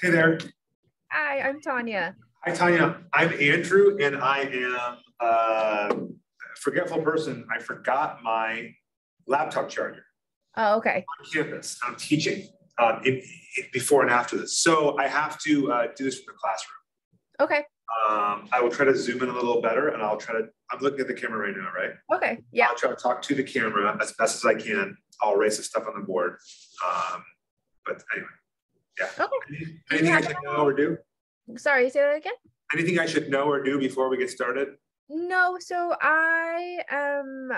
Hey there. Hi, I'm Tanya. Hi, Tanya. I'm Andrew, and I am a forgetful person. I forgot my laptop charger Oh, okay. on campus. I'm teaching before and after this. So I have to do this from the classroom. Okay. I will try to zoom in a little better, and I'm looking at the camera right now, right? Okay. Yeah. I'll try to talk to the camera as best as I can. I'll erase the stuff on the board. But anyway, yeah. Okay. Anything I should know or do? Sorry, say that again? Anything I should know or do before we get started? No, so I am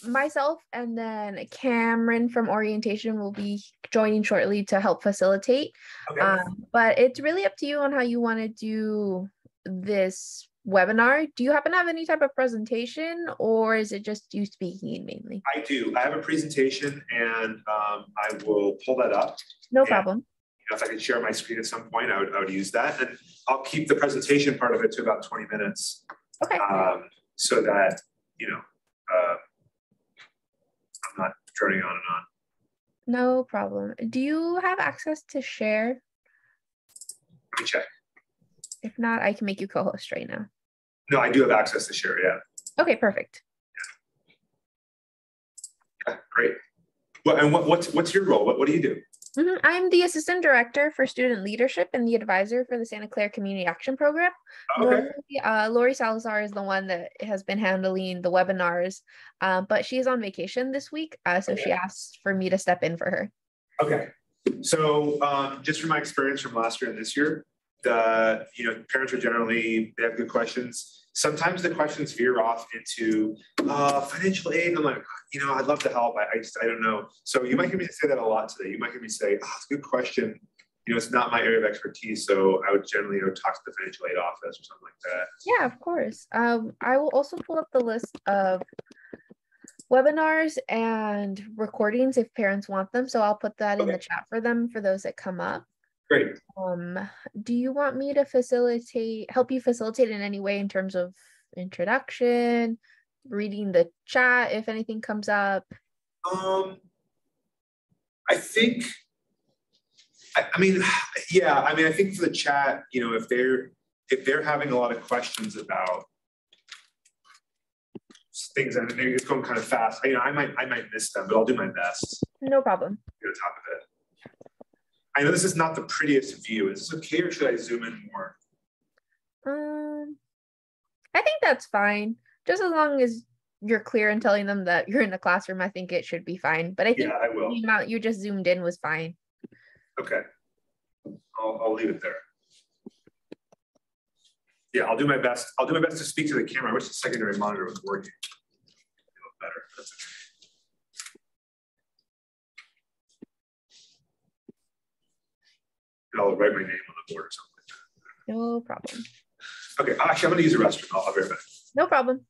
myself and then Cameron from orientation will be joining shortly to help facilitate. Okay. But it's really up to you on how you want to do this webinar. Do you happen to have any type of presentation, or is it just you speaking mainly? I do. I have a presentation, and I will pull that up. No problem. If I could share my screen at some point, I would use that, and I'll keep the presentation part of it to about 20 minutes. Okay. So that I'm not droning on and on. No problem. Do you have access to share? Let me check. If not, I can make you co-host right now. No, I do have access to share. Yeah. Okay, perfect. Yeah, great. Well, and what's your role? What do you do? I'm the assistant director for student leadership and the advisor for the Santa Clara Community Action Program. Okay. Normally, Lori Salazar is the one that has been handling the webinars, but she is on vacation this week, so she asked for me to step in for her. Okay. So just from my experience from last year and this year, parents are they have good questions. Sometimes the questions veer off into financial aid. I'm like, I'd love to help. I don't know. So you might hear me say that a lot today. You might hear me say, it's a good question. It's not my area of expertise. So I would generally, talk to the financial aid office or something like that. Yeah, of course. I will also pull up the list of webinars and recordings if parents want them. So I'll put that in the chat for them for those that come up. Great. Do you want me to help you facilitate in any way in terms of introduction, reading the chat if anything comes up? I think, I think for the chat, if they're having a lot of questions about things, and maybe it's going kind of fast, I might miss them, but I'll do my best. No problem. Get on top of it. I know this is not the prettiest view. Is this okay, or should I zoom in more? I think that's fine. Just as long as you're clear in telling them that you're in the classroom, I think it should be fine. But I think I will. The amount you just zoomed in was fine. Okay. I'll leave it there. Yeah, I'll do my best. I'll do my best to speak to the camera. I wish the secondary monitor was working. A little better. That's okay. I'll write my name on the board or something like that. No problem. Okay, actually, I'm going to use the restroom. I'll be right back. No problem.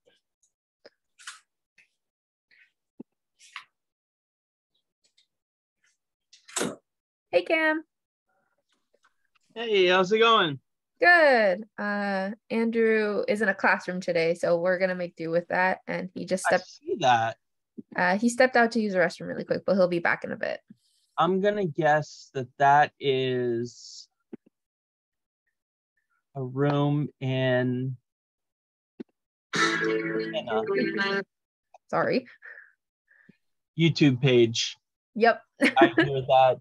Hey, Cam. Hey, how's it going? Good. Andrew is in a classroom today, so we're going to make do with that. And he just stepped. I see that. He stepped out to use the restroom really quick, but he'll be back in a bit. I'm going to guess that is a room in... Sorry. YouTube page. Yep. I hear that.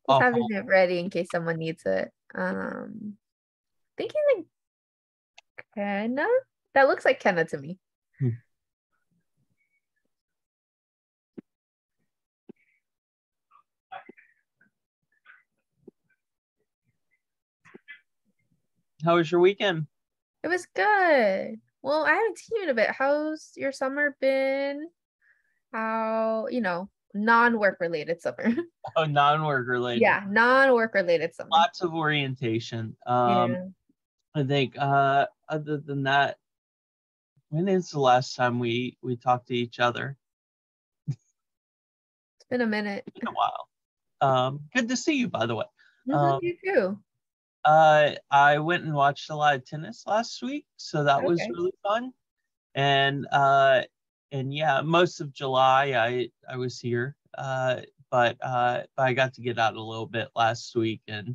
Just having it ready in case someone needs it. Thinking like Kenna? That looks like Kenna to me. How was your weekend? It was good. Well, I haven't seen you in a bit. How's your summer been? How, non-work related summer. Oh, non-work related. Yeah, non-work related summer. Lots of orientation. I think other than that, when is the last time we talked to each other? It's been a minute. It's been a while. Good to see you, by the way. You too. I went and watched a lot of tennis last week, so that was really fun. And yeah, most of July I was here, but I got to get out a little bit last week and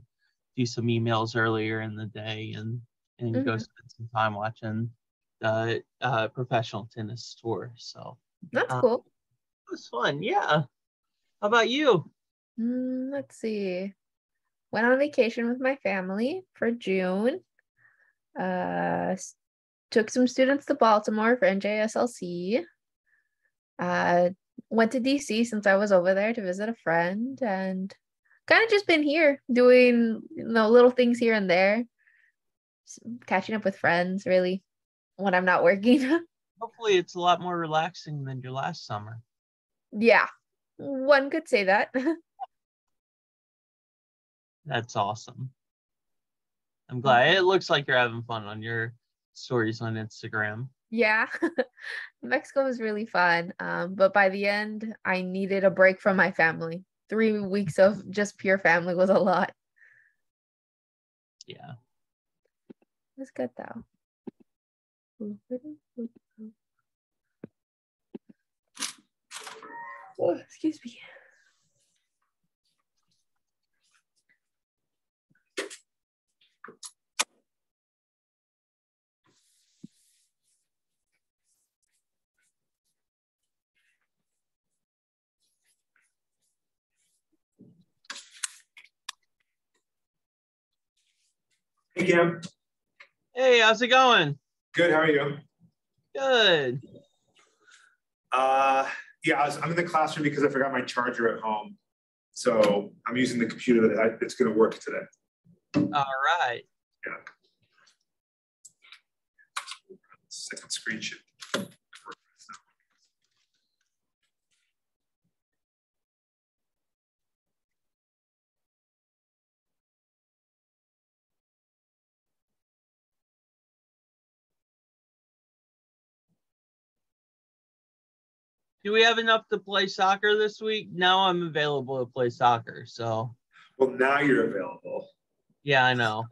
do some emails earlier in the day and go spend some time watching the professional tennis tour. So That's cool. It was fun. Yeah. How about you? Let's see. Went on vacation with my family for June. Took some students to Baltimore for NJSLC. Went to DC since I was over there to visit a friend, and kind of just been here doing little things here and there, catching up with friends really when I'm not working. Hopefully it's a lot more relaxing than your last summer. Yeah, one could say that. That's awesome. I'm glad. It looks like you're having fun on your stories on Instagram. Yeah. Mexico was really fun. But by the end, I needed a break from my family. 3 weeks of just pure family was a lot. Yeah. It was good though. Oh, excuse me. Hey, Kim. Hey, how's it going? Good. How are you? Good. Yeah, I'm in the classroom because I forgot my charger at home. So I'm using the computer that's going to work today. All right. Yeah. Second screen should work. Do we have enough to play soccer this week? Now I'm available to play soccer, so. Well, now you're available. Yeah, I know.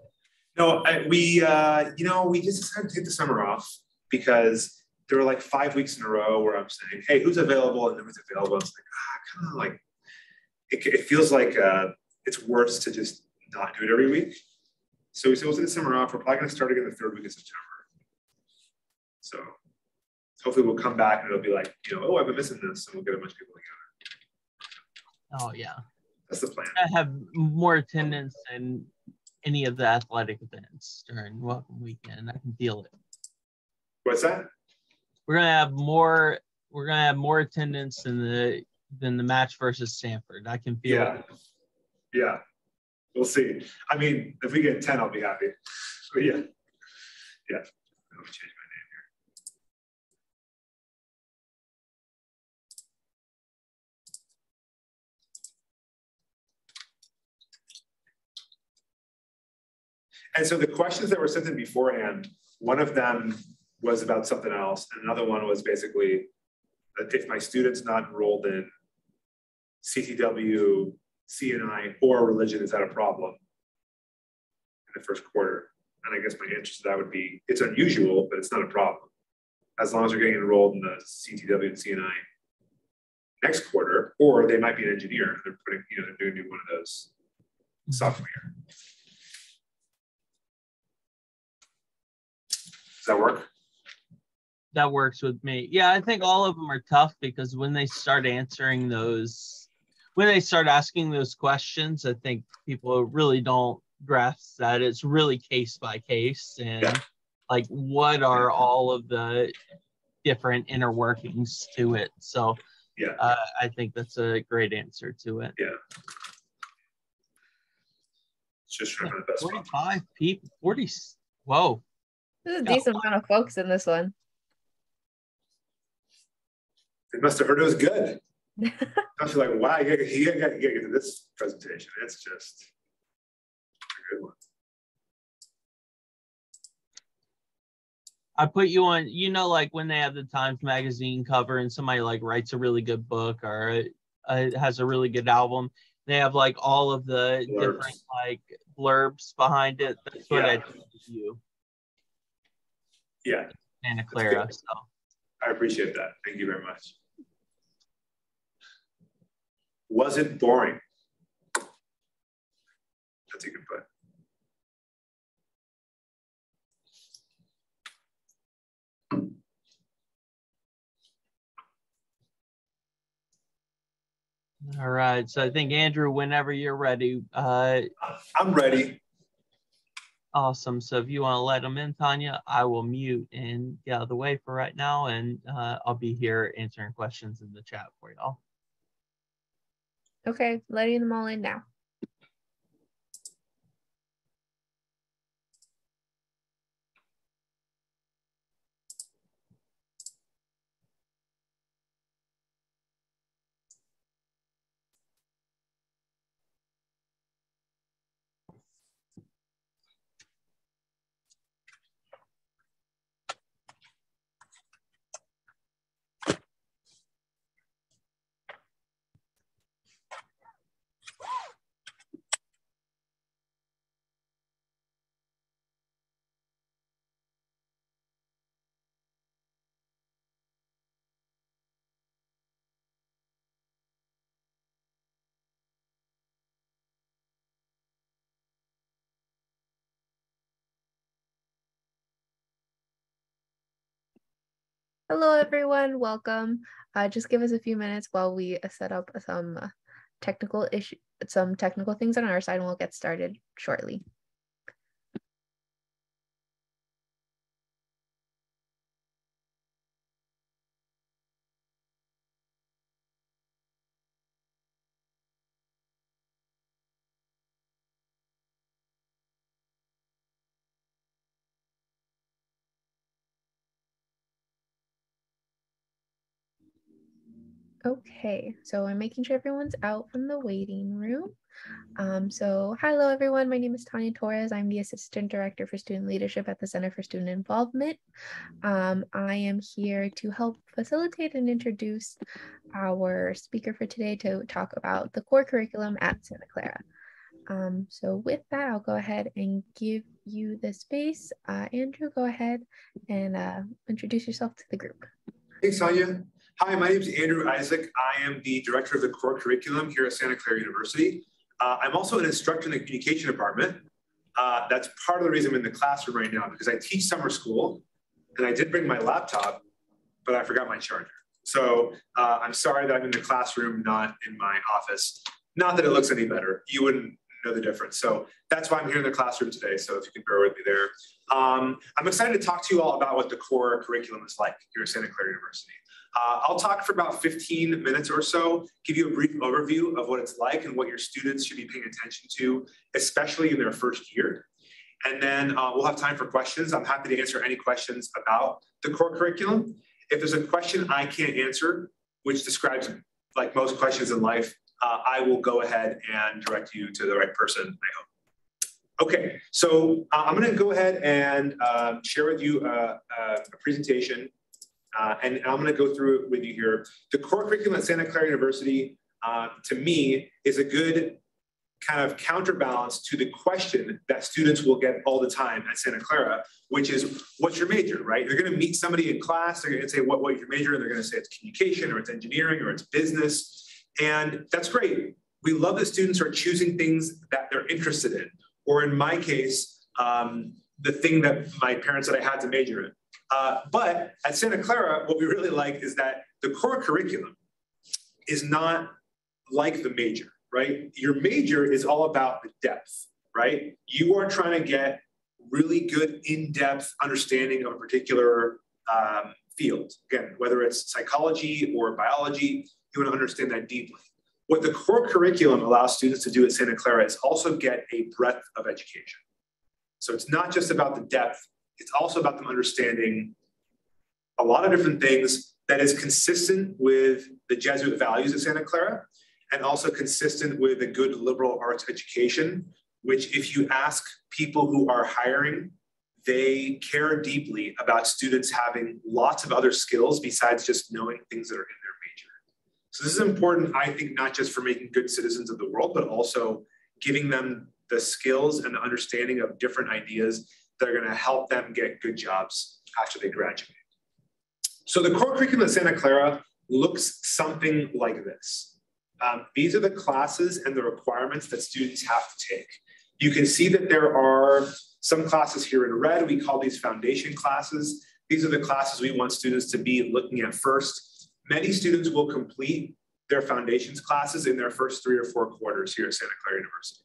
No, we just decided to take the summer off because there were like 5 weeks in a row where I'm saying, hey, who's available? And who's available? It's like, kind of like, it feels like it's worse to just not do it every week. So we said, we'll take the summer off. We're probably going to start again the third week of September. So hopefully we'll come back and it'll be like, oh, I've been missing this. And we'll get a bunch of people together. Oh, yeah. That's the plan. I have more attendance than any of the athletic events during Welcome Weekend. I can feel it. What's that? We're gonna have more attendance than the match versus Stanford. I can feel it. Yeah. We'll see. I mean, if we get 10, I'll be happy. But yeah. Yeah. Let me change my name here. And so the questions that were sent in beforehand, one of them was about something else. And another one was basically that if my student's not enrolled in CTW, CNI, or religion, is that a problem in the first quarter? And I guess my answer to that would be, it's unusual, but it's not a problem. As long as they're getting enrolled in the CTW and CNI next quarter, or they might be an engineer. They're putting, they're doing one of those sophomore year. Does that work? That works with me. Yeah, I think all of them are tough because when they start asking those questions, I think people really don't grasp that it's really case by case and like what are all of the different inner workings to it. So I think that's a great answer to it. Yeah. It's just trying to find the best 45 people, 40. Whoa. There's a decent amount of folks in this one. They must have heard it was good. I was like, wow, you gotta get to this presentation. It's just a good one. I put you on, like when they have the Times Magazine cover and somebody like writes a really good book or has a really good album, they have like all of the different like blurbs behind it. That's what I did with you. Yeah. Santa Clara. So I appreciate that. Thank you very much. Was it boring? That's a good put. All right. So I think, Andrew, whenever you're ready. I'm ready. Awesome. So if you want to let them in, Tanya, I will mute and get out of the way for right now. And I'll be here answering questions in the chat for y'all. Okay, letting them all in now. Hello, everyone. Welcome. Just give us a few minutes while we set up some technical things on our side, and we'll get started shortly. Okay, so I'm making sure everyone's out from the waiting room. So hello everyone, my name is Tanya Torres. I'm the Assistant Director for Student Leadership at the Center for Student Involvement. I am here to help facilitate and introduce our speaker for today to talk about the core curriculum at Santa Clara. So with that, I'll go ahead and give you the space. Andrew, go ahead and introduce yourself to the group. Thanks, Tanya. Hi, my name is Andrew Isaac. I am the Director of the Core Curriculum here at Santa Clara University. I'm also an instructor in the Communication Department. That's part of the reason I'm in the classroom right now, because I teach summer school, and I did bring my laptop, but I forgot my charger. So I'm sorry that I'm in the classroom, not in my office. Not that it looks any better. You wouldn't know the difference. So that's why I'm here in the classroom today. So if you can bear with me there. I'm excited to talk to you all about what the core curriculum is like here at Santa Clara University. I'll talk for about 15 minutes or so, give you a brief overview of what it's like and what your students should be paying attention to, especially in their first year. And then we'll have time for questions. I'm happy to answer any questions about the core curriculum. If there's a question I can't answer, which describes like most questions in life, I will go ahead and direct you to the right person, I hope. Okay, so I'm gonna go ahead and share with you a presentation. And I'm going to go through it with you here. The core curriculum at Santa Clara University, to me, is a good kind of counterbalance to the question that students will get all the time at Santa Clara, which is, what's your major, right? They're going to meet somebody in class, they're going to say, what's your major? And they're going to say it's communication, or it's engineering, or it's business. And that's great. We love that students are choosing things that they're interested in, or in my case, the thing that my parents said I had to major in. But at Santa Clara, what we really like is that the core curriculum is not like the major, right? Your major is all about the depth, right? You are trying to get really good in-depth understanding of a particular field. Again, whether it's psychology or biology, you want to understand that deeply. What the core curriculum allows students to do at Santa Clara is also get a breadth of education. So it's not just about the depth, it's also about them understanding a lot of different things that is consistent with the Jesuit values at Santa Clara, and also consistent with a good liberal arts education, which if you ask people who are hiring, they care deeply about students having lots of other skills besides just knowing things that are in their major. So this is important, I think, not just for making good citizens of the world, but also giving them the skills and the understanding of different ideas that are going to help them get good jobs after they graduate. So the core curriculum at Santa Clara looks something like this. These are the classes and the requirements that students have to take. You can see that there are some classes here in red. We call these foundation classes. These are the classes we want students to be looking at first. Many students will complete their foundations classes in their first 3 or 4 quarters here at Santa Clara University.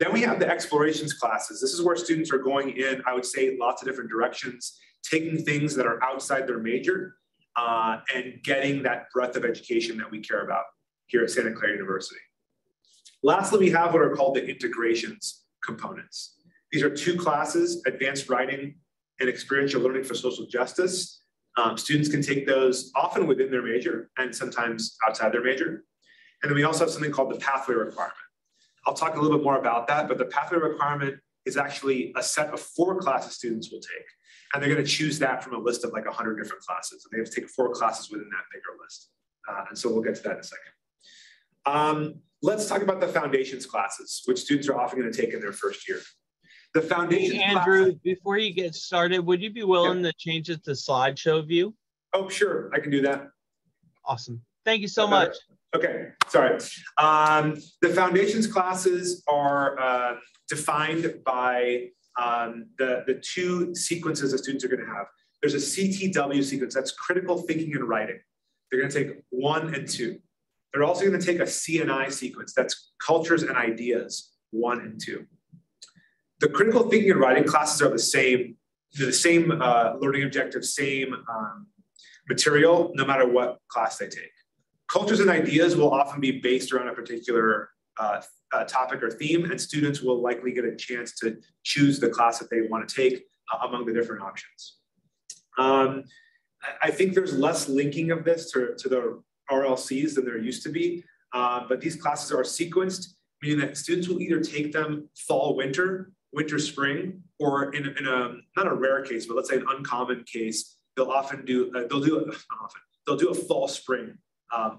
Then we have the explorations classes. This is where students are going in, I would say, lots of different directions, taking things that are outside their major and getting that breadth of education that we care about here at Santa Clara University. Lastly, we have what are called the integrations components. These are 2 classes, advanced writing and experiential learning for social justice. Students can take those often within their major and sometimes outside their major. And then we also have something called the pathway requirement. I'll talk a little bit more about that, but the pathway requirement is actually a set of 4 classes students will take. And they're going to choose that from a list of like 100 different classes. And they have to take 4 classes within that bigger list. And so we'll get to that in a second. Let's talk about the foundations classes, which students are often going to take in their first year. The foundation Andrew, before you get started, would you be willing to change it to slideshow view? Oh, sure. I can do that. Awesome. Thank you so much. Okay, sorry. The foundations classes are defined by the 2 sequences that students are going to have. There's a CTW sequence, that's critical thinking and writing. They're going to take 1 and 2. They're also going to take a CNI sequence, that's cultures and ideas, 1 and 2. The critical thinking and writing classes are the same learning objective, same material, no matter what class they take. Cultures and ideas will often be based around a particular topic or theme, and students will likely get a chance to choose the class that they want to take among the different options. I think there's less linking of this to the RLCs than there used to be, but these classes are sequenced, meaning that students will either take them fall, winter, spring, or in a not a rare case, but let's say an uncommon case, they'll do a fall spring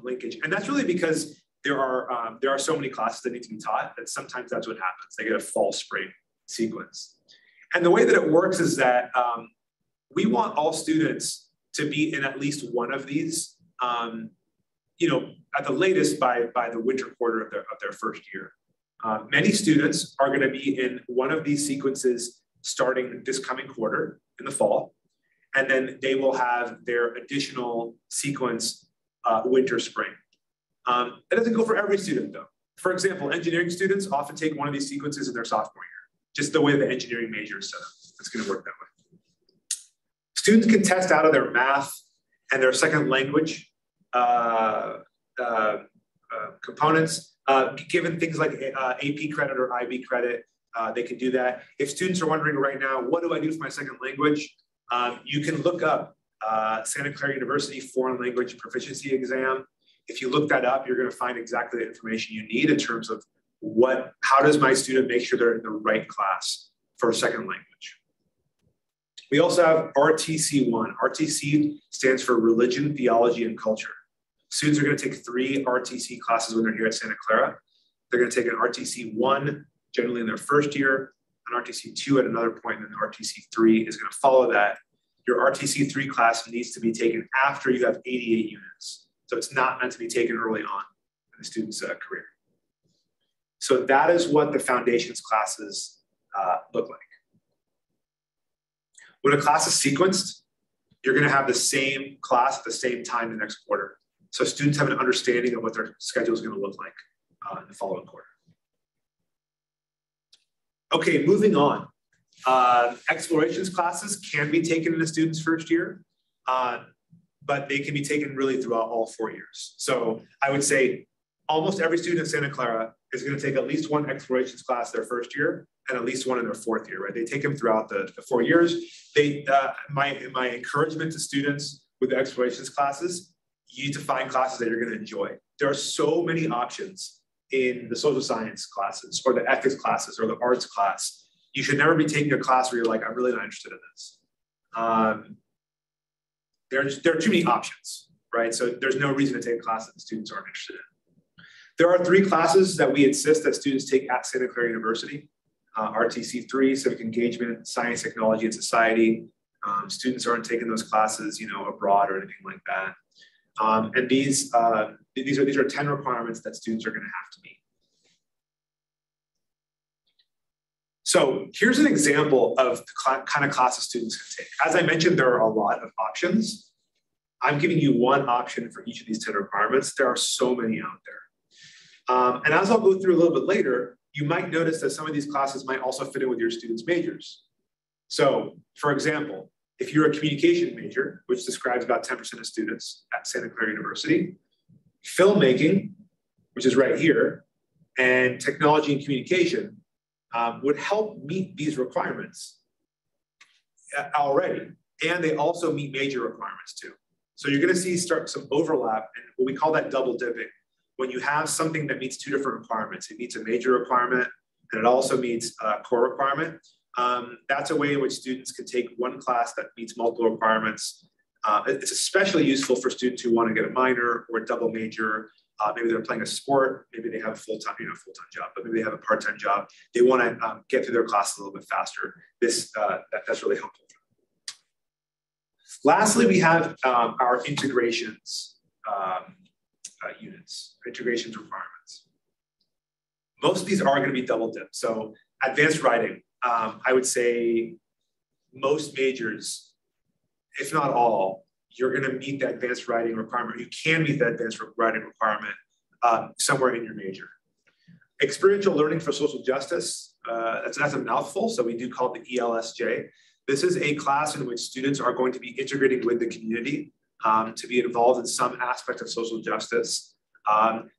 linkage, and that's really because there are so many classes that need to be taught that sometimes that's what happens. They get a fall spring sequence, and the way that it works is that we want all students to be in at least one of these, at the latest by the winter quarter of their first year. Many students are going to be in one of these sequences starting this coming quarter in the fall, and then they will have their additional sequence winter, spring. It doesn't go for every student though. For example, engineering students often take one of these sequences in their sophomore year, just the way the engineering major is set up. It's going to work that way. Students can test out of their math and their second language components. Given things like AP credit or IB credit, they can do that. If students are wondering right now, what do I do for my second language? You can look up Santa Clara University Foreign Language Proficiency Exam. If you look that up, you're going to find exactly the information you need in terms of how does my student make sure they're in the right class for a second language. We also have RTC1. RTC stands for Religion, Theology, and Culture. Students are going to take 3 RTC classes when they're here at Santa Clara. They're going to take an RTC1 generally in their first year, an RTC2 at another point, and then RTC3 is going to follow that. Your RTC3 class needs to be taken after you have 88 units. So it's not meant to be taken early on in the student's career. So that is what the foundations classes look like. When a class is sequenced, you're going to have the same class at the same time the next quarter. So students have an understanding of what their schedule is going to look like in the following quarter. Okay, moving on. Explorations classes can be taken in a student's first year, but they can be taken really throughout all 4 years. So I would say almost every student at Santa Clara is going to take at least one explorations class their first year and at least one in their 4th year, right? They take them throughout the 4 years. My encouragement to students with the explorations classes, you need to find classes that you're going to enjoy. There are so many options in the social science classes or the ethics classes or the arts class. You should never be taking a class where you're like, I'm really not interested in this. There are too many options, right? So there's no reason to take a class that the students aren't interested in. There are 3 classes that we insist that students take at Santa Clara University. RTC3, Civic Engagement, Science, Technology, and Society. Students aren't taking those classes, abroad or anything like that. And these are 10 requirements that students are going to have to meet. So here's an example of the kind of classes students can take. As I mentioned, there are a lot of options. I'm giving you one option for each of these 10 requirements. There are so many out there. And as I'll go through a little bit later, you might notice that some of these classes might also fit in with your students' majors. So for example, if you're a communication major, which describes about 10% of students at Santa Clara University, filmmaking, which is right here, and technology and communication would help meet these requirements already. And they also meet major requirements too. So you're gonna see some overlap, and what we call that double dipping. When you have something that meets two different requirements, it meets a major requirement, and it also meets a core requirement. That's a way in which students can take one class that meets multiple requirements. It's especially useful for students who want to get a minor or a double major. Maybe they're playing a sport, maybe they have a full-time job, but maybe they have a part-time job. They want to get through their classes a little bit faster. That's really helpful. Lastly, we have our integrations units, integrations requirements. Most of these are going to be double dip. So advanced writing, I would say most majors, if not all, you're going to meet the advanced writing requirement. You can meet that advanced writing requirement somewhere in your major. Experiential learning for social justice, that's a mouthful, so we do call it the ELSJ. This is a class in which students are going to be integrating with the community to be involved in some aspect of social justice.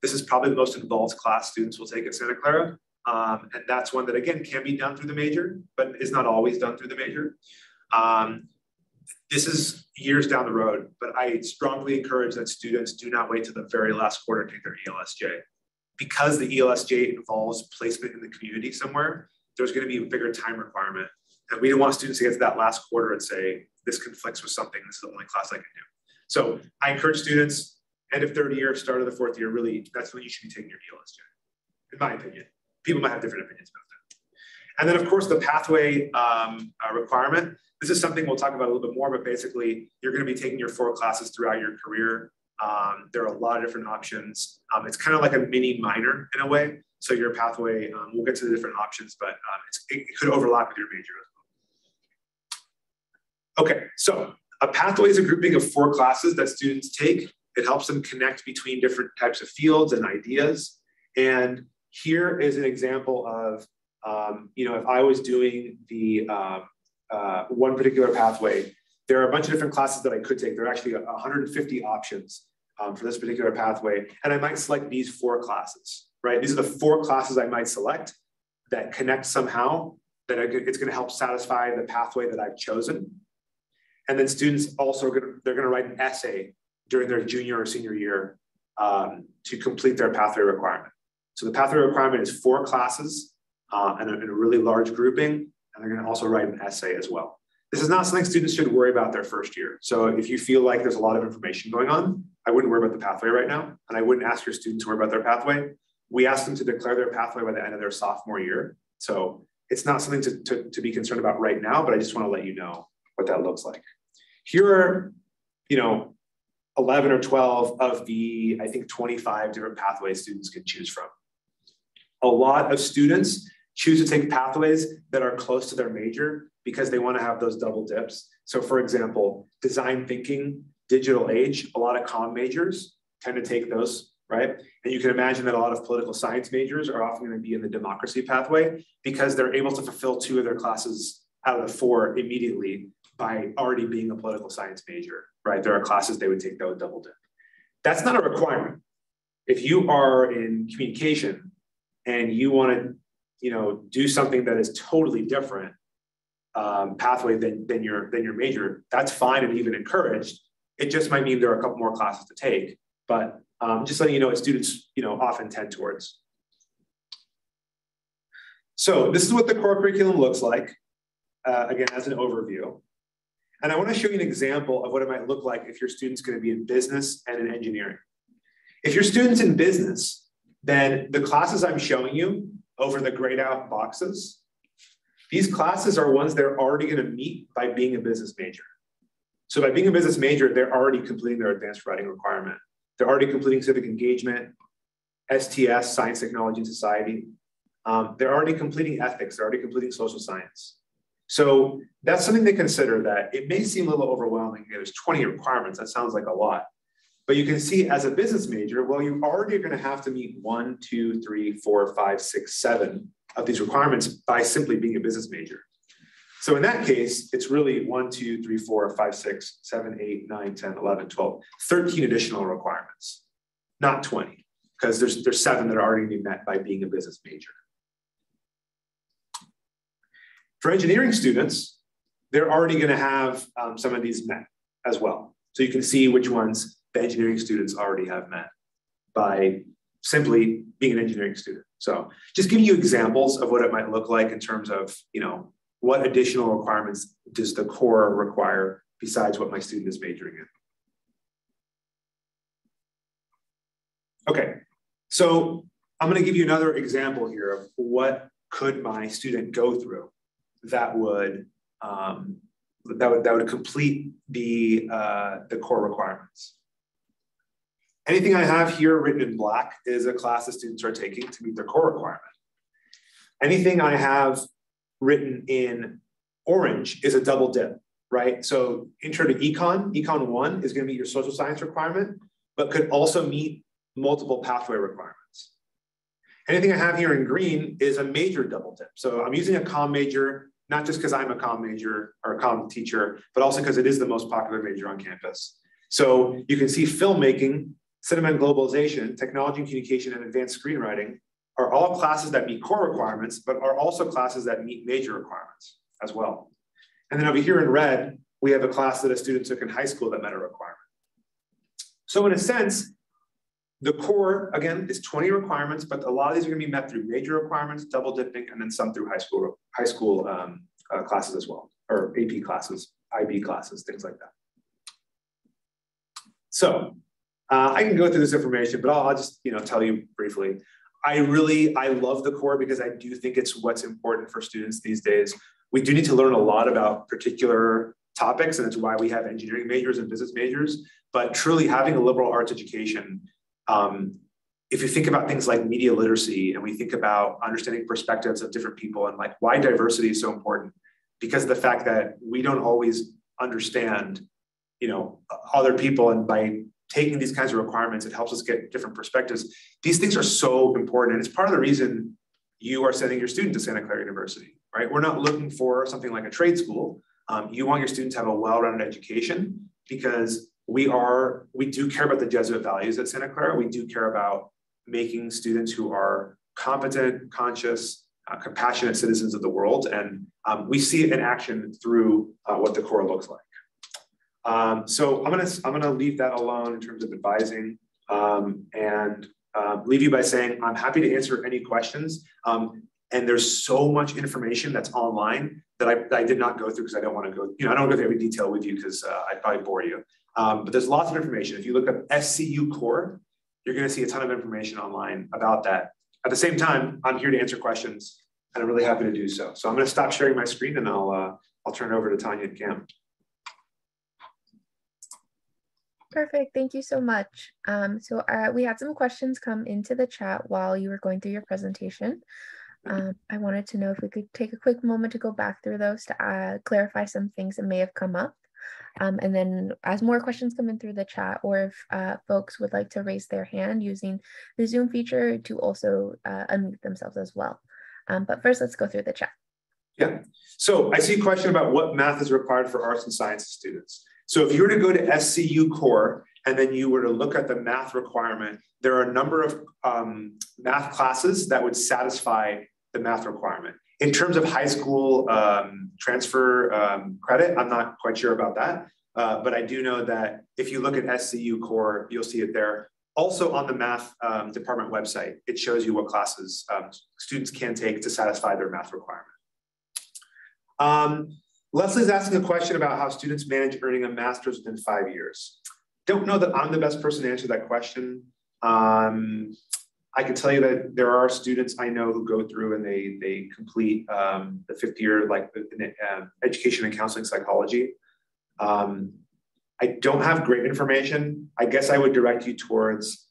This is probably the most involved class students will take at Santa Clara. And that's one that, again, can be done through the major, but is not always done through the major. This is years down the road, but I strongly encourage that students do not wait till the very last quarter to take their ELSJ. Because the ELSJ involves placement in the community somewhere, there's going to be a bigger time requirement. And we don't want students to get to that last quarter and say, this conflicts with something, this is the only class I can do. So I encourage students, end of third year, start of the fourth year, really, that's when you should be taking your ELSJ, in my opinion. People might have different opinions about that. And then, of course, the pathway requirement. This is something we'll talk about a little bit more, but basically, you're going to be taking your 4 classes throughout your career. There are a lot of different options. It's kind of like a mini minor in a way. So your pathway, we'll get to the different options, but it could overlap with your major as well. Okay, so a pathway is a grouping of 4 classes that students take. It helps them connect between different types of fields and ideas. And here is an example of, if I was doing the one particular pathway, there are a bunch of different classes that I could take. There are actually 150 options for this particular pathway. And I might select these 4 classes, right? These are the 4 classes I might select that connect somehow, that it's going to help satisfy the pathway that I've chosen. And then students also, they're going to write an essay during their junior or senior year to complete their pathway requirement. So the pathway requirement is 4 classes and a really large grouping, and they're going to also write an essay as well. This is not something students should worry about their first year. So if you feel like there's a lot of information going on, I wouldn't worry about the pathway right now, and I wouldn't ask your students to worry about their pathway. We ask them to declare their pathway by the end of their sophomore year. So it's not something to be concerned about right now, but I just want to let you know what that looks like. Here are, 11 or 12 of the, I think, 25 different pathways students can choose from. A lot of students choose to take pathways that are close to their major because they want to have those double dips. So for example, design thinking, digital age, a lot of comm majors tend to take those, right? And you can imagine that a lot of political science majors are often going to be in the democracy pathway because they're able to fulfill 2 of their classes out of the 4 immediately by already being a political science major, right? There are classes they would take that would double dip. That's not a requirement. If you are in communication and you want to, do something that is totally different pathway than your major, that's fine and even encouraged. It just might mean there are a couple more classes to take, but just letting you know what students, often tend towards. So this is what the core curriculum looks like, again, as an overview. And I want to show you an example of what it might look like if your student's going to be in business and in engineering. If your student's in business, then the classes I'm showing you over the grayed out boxes, these classes are ones they're already going to meet by being a business major. So by being a business major, they're already completing their advanced writing requirement. They're already completing civic engagement, STS, science, technology, and society. They're already completing ethics. They're already completing social science. So that's something to consider, that it may seem a little overwhelming. There's 20 requirements. That sounds like a lot. But you can see as a business major, well, you already are going to have to meet 1, 2, 3, 4, 5, 6, 7 of these requirements by simply being a business major. So in that case, it's really 1, 2, 3, 4, 5, 6, 7, 8, 9, 10, 11, 12, 13 additional requirements, not 20, because there's 7 that are already being met by being a business major. For engineering students, they're already going to have some of these met as well. So you can see which ones the engineering students already have met by simply being an engineering student. So just giving you examples of what it might look like in terms of, what additional requirements does the core require besides what my student is majoring in. Okay, so I'm going to give you another example here of what could my student go through that would complete the core requirements. Anything I have here written in black is a class the students are taking to meet their core requirement. Anything I have written in orange is a double dip, right? So intro to econ 1 is going to meet your social science requirement, but could also meet multiple pathway requirements. Anything I have here in green is a major double dip. So I'm using a comm major, not just because I'm a comm major or a comm teacher, but also because it is the most popular major on campus. So you can see filmmaking, cinema and globalization, technology and communication, and advanced screenwriting are all classes that meet core requirements, but are also classes that meet major requirements as well. And then over here in red, we have a class that a student took in high school that met a requirement. So in a sense, the core, again, is 20 requirements, but a lot of these are going to be met through major requirements, double dipping, and then some through high school classes as well, or AP classes, IB classes, things like that. So I can go through this information, but I'll just tell you briefly. I love the core because I do think it's what's important for students these days. We do need to learn a lot about particular topics, and it's why we have engineering majors and business majors. But truly having a liberal arts education, if you think about things like media literacy, and we think about understanding perspectives of different people, and like why diversity is so important, because of the fact that we don't always understand, other people, and by taking these kinds of requirements, it helps us get different perspectives. These things are so important. And it's part of the reason you are sending your student to Santa Clara University, right? We're not looking for something like a trade school. You want your students to have a well-rounded education because we do care about the Jesuit values at Santa Clara. We do care about making students who are competent, conscious, compassionate citizens of the world. And we see it in action through what the core looks like. So I'm gonna leave that alone in terms of advising, and leave you by saying I'm happy to answer any questions. And there's so much information that's online that I did not go through because I don't want to go. I don't go through every detail with you because I'd probably bore you. But there's lots of information. If you look up SCU core, you're going to see a ton of information online about that. At the same time, I'm here to answer questions, and I'm really happy to do so. So I'm going to stop sharing my screen, and I'll turn it over to Tanya and Cam. Perfect. Thank you so much. So we had some questions come into the chat while you were going through your presentation. I wanted to know if we could take a quick moment to go back through those to clarify some things that may have come up. And then as more questions come in through the chat, or if folks would like to raise their hand using the Zoom feature to also unmute themselves as well. But first, let's go through the chat. Yeah. So I see a question about what math is required for arts and sciences students. So if you were to go to SCU core and then you were to look at the math requirement, there are a number of math classes that would satisfy the math requirement. In terms of high school transfer credit, I'm not quite sure about that, but I do know that if you look at SCU core, you'll see it there. Also on the math department website, it shows you what classes students can take to satisfy their math requirement. Leslie's asking a question about how students manage earning a master's within 5 years. Don't know that I'm the best person to answer that question. I can tell you that there are students I know who go through and they complete the 5th year, like education and counseling psychology. I don't have great information. I guess I would direct you towards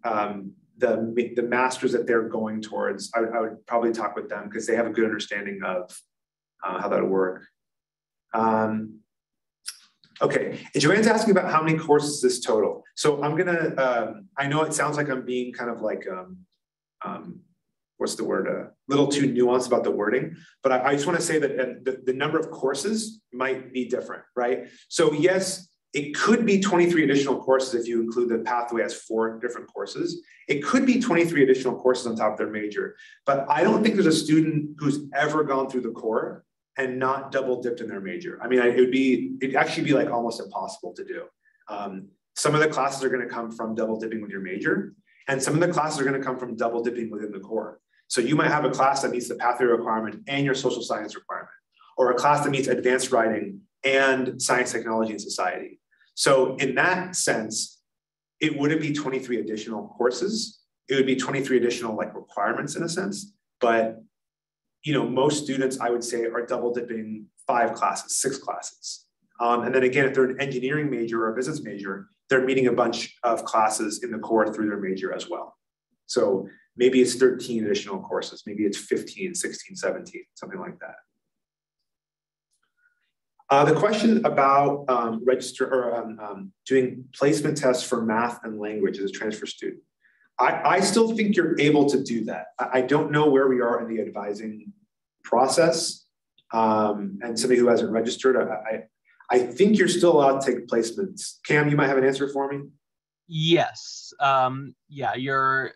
the masters that they're going towards. I would probably talk with them because they have a good understanding of how that would work. Okay, and Joanne's asking about how many courses this total. So I'm gonna, I know it sounds like I'm being kind of like, what's the word, a little too nuanced about the wording, but I just wanna say that the number of courses might be different, right? So yes, it could be 23 additional courses if you include the pathway as 4 different courses. It could be 23 additional courses on top of their major, but I don't think there's a student who's ever gone through the core and not double dipped in their major. I mean, it'd actually be like almost impossible to do. Some of the classes are gonna come from double dipping with your major, and some of the classes are gonna come from double dipping within the core. So you might have a class that meets the pathway requirement and your social science requirement, or a class that meets advanced writing and science, technology, and society. So in that sense, it wouldn't be 23 additional courses. It would be 23 additional like requirements in a sense, but you know, most students, I would say, are double dipping 5 classes, 6 classes. And then again, if they're an engineering major or a business major, they're meeting a bunch of classes in the core through their major as well. So maybe it's 13 additional courses, maybe it's 15, 16, 17, something like that. The question about doing placement tests for math and language as a transfer student. I still think you're able to do that. I don't know where we are in the advising process. And somebody who hasn't registered, I think you're still allowed to take placements. Cam, you might have an answer for me? Yes. Yeah, you're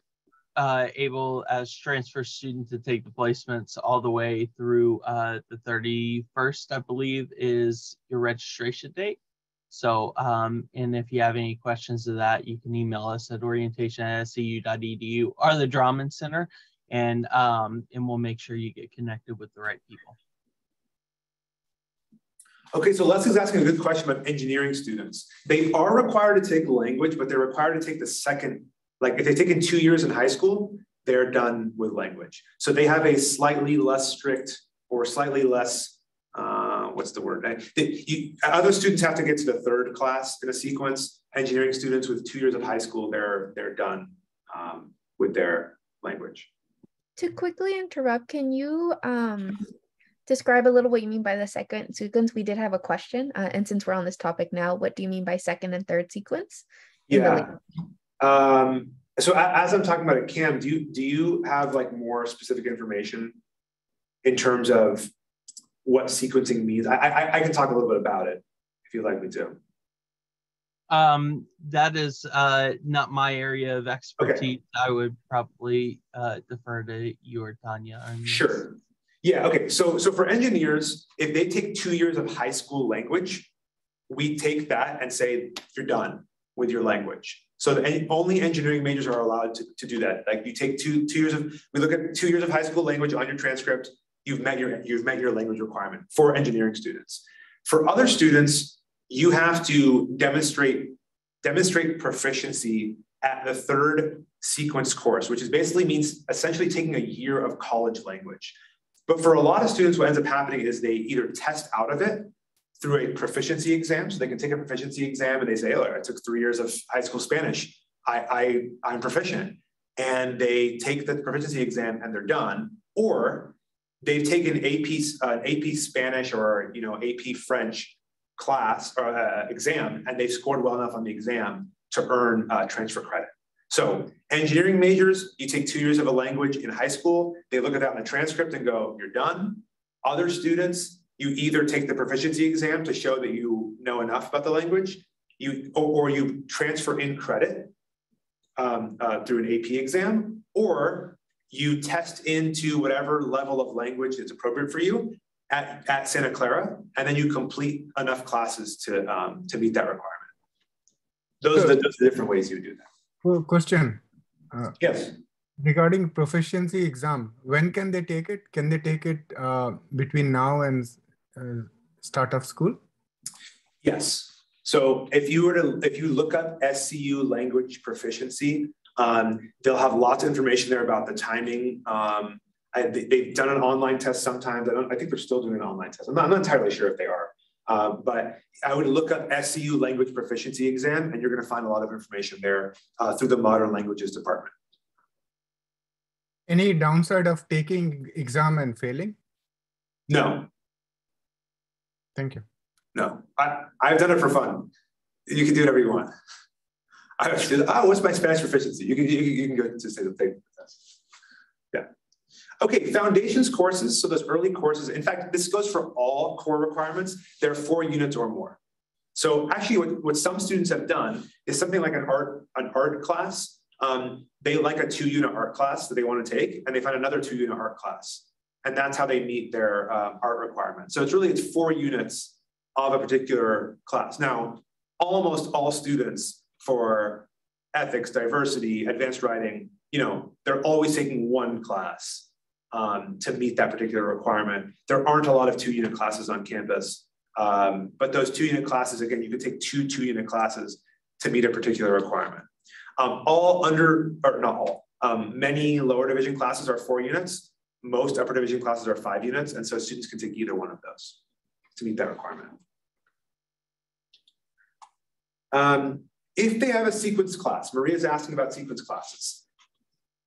able as transfer student to take the placements all the way through the 31st, I believe, is your registration date. So, and if you have any questions to that, you can email us at orientation@scu.edu or the Drummond Center, and we'll make sure you get connected with the right people. Okay, so Leslie's asking a good question about engineering students. They are required to take language, but they're required to take the second, like if they've taken 2 years in high school, they're done with language. So they have a slightly less strict or slightly less, what's the word? Other students have to get to the 3rd class in a sequence. Engineering students with 2 years of high school, they're done with their language. To quickly interrupt, can you describe a little what you mean by the second sequence? We did have a question, and since we're on this topic now, what do you mean by second and third sequence? Yeah. So as I'm talking about it, Cam, do you have like more specific information in terms of what sequencing means? I can talk a little bit about it if you'd like me to. That is not my area of expertise. Okay. I would probably defer to you or Tanya. Sure. Yeah, okay. So for engineers, if they take 2 years of high school language, we take that and say, you're done with your language. So only engineering majors are allowed to do that. Like you take two years of, we look at 2 years of high school language on your transcript, you've met your language requirement for engineering students. For other students, you have to demonstrate proficiency at the 3rd sequence course, which is basically means essentially taking a year of college language. But for a lot of students, what ends up happening is they either test out of it through a proficiency exam. So they can take a proficiency exam and they say, oh, I took 3 years of high school Spanish. I'm proficient. And they take the proficiency exam and they're done. Or they've taken AP Spanish or AP French class or exam, and they've scored well enough on the exam to earn transfer credit. So engineering majors, you take 2 years of a language in high school, they look at that in the transcript and go, you're done. Other students, you either take the proficiency exam to show that you know enough about the language, or you transfer in credit through an AP exam, or you test into whatever level of language is appropriate for you at Santa Clara, and then you complete enough classes to meet that requirement. Those are the different ways you do that. Question. Yes. Regarding proficiency exam, when can they take it? Can they take it between now and start of school? Yes. So if you look up SCU language proficiency, they'll have lots of information there about the timing. They've done an online test sometimes. I think they're still doing an online test. I'm not entirely sure if they are. But I would look up SCU language proficiency exam, and you're going to find a lot of information there through the modern languages department. Any downside of taking exam and failing? No. Thank you. No, I've done it for fun. You can do whatever you want. What's my Spanish proficiency? You can go to say the thing. Yeah. Okay, foundations courses. So those early courses, in fact, this goes for all core requirements. There are 4 units or more. So actually what some students have done is something like an art class. They like a 2-unit art class that they want to take, and they find another 2-unit art class. And that's how they meet their art requirement. So it's 4 units of a particular class. Now, almost all students for ethics, diversity, advanced writing, they're always taking 1 class to meet that particular requirement. There aren't a lot of 2-unit classes on campus, but those 2-unit classes, again, you could take 2 2-unit classes to meet a particular requirement. Many lower division classes are 4 units. Most upper division classes are 5 units, and so students can take either one of those to meet that requirement. If they have a sequence class, Maria's asking about sequence classes.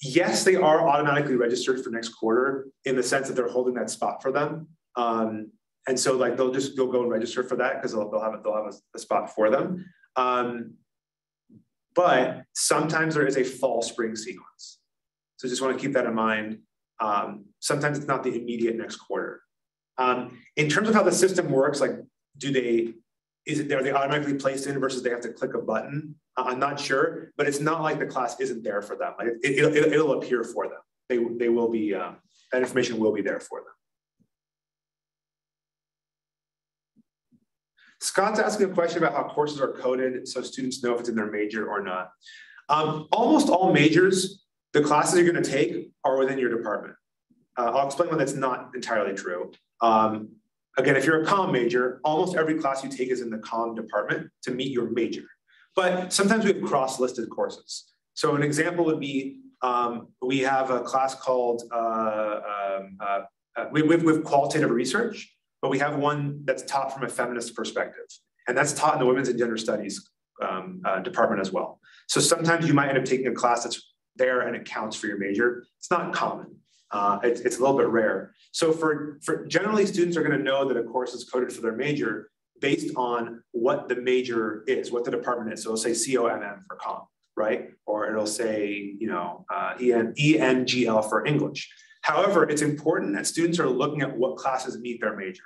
Yes, they are automatically registered for next quarter in the sense that they're holding that spot for them. And so they'll go and register for that because they'll have a spot for them. But sometimes there is a fall spring sequence. So just want to keep that in mind. Sometimes it's not the immediate next quarter. In terms of how the system works, are they automatically placed in versus they have to click a button? I'm not sure, but it's not like the class isn't there for them. It'll appear for them. They will be, that information will be there for them. Scott's asking a question about how courses are coded so students know if it's in their major or not. Almost all majors, the classes you're going to take are within your department. I'll explain why that's not entirely true. Again, if you're a comm major, almost every class you take is in the comm department to meet your major. But sometimes we have cross-listed courses. So an example would be, we have a class called, we have qualitative research, but we have one that's taught from a feminist perspective. And that's taught in the Women's and Gender Studies department as well. So sometimes you might end up taking a class that's there and it counts for your major. It's not common. It's a little bit rare. So for generally, students are going to know that a course is coded for their major based on what the major is, what the department is. So it'll say COMM for comm, right? Or it'll say, ENGL for English. However, it's important that students are looking at what classes meet their major,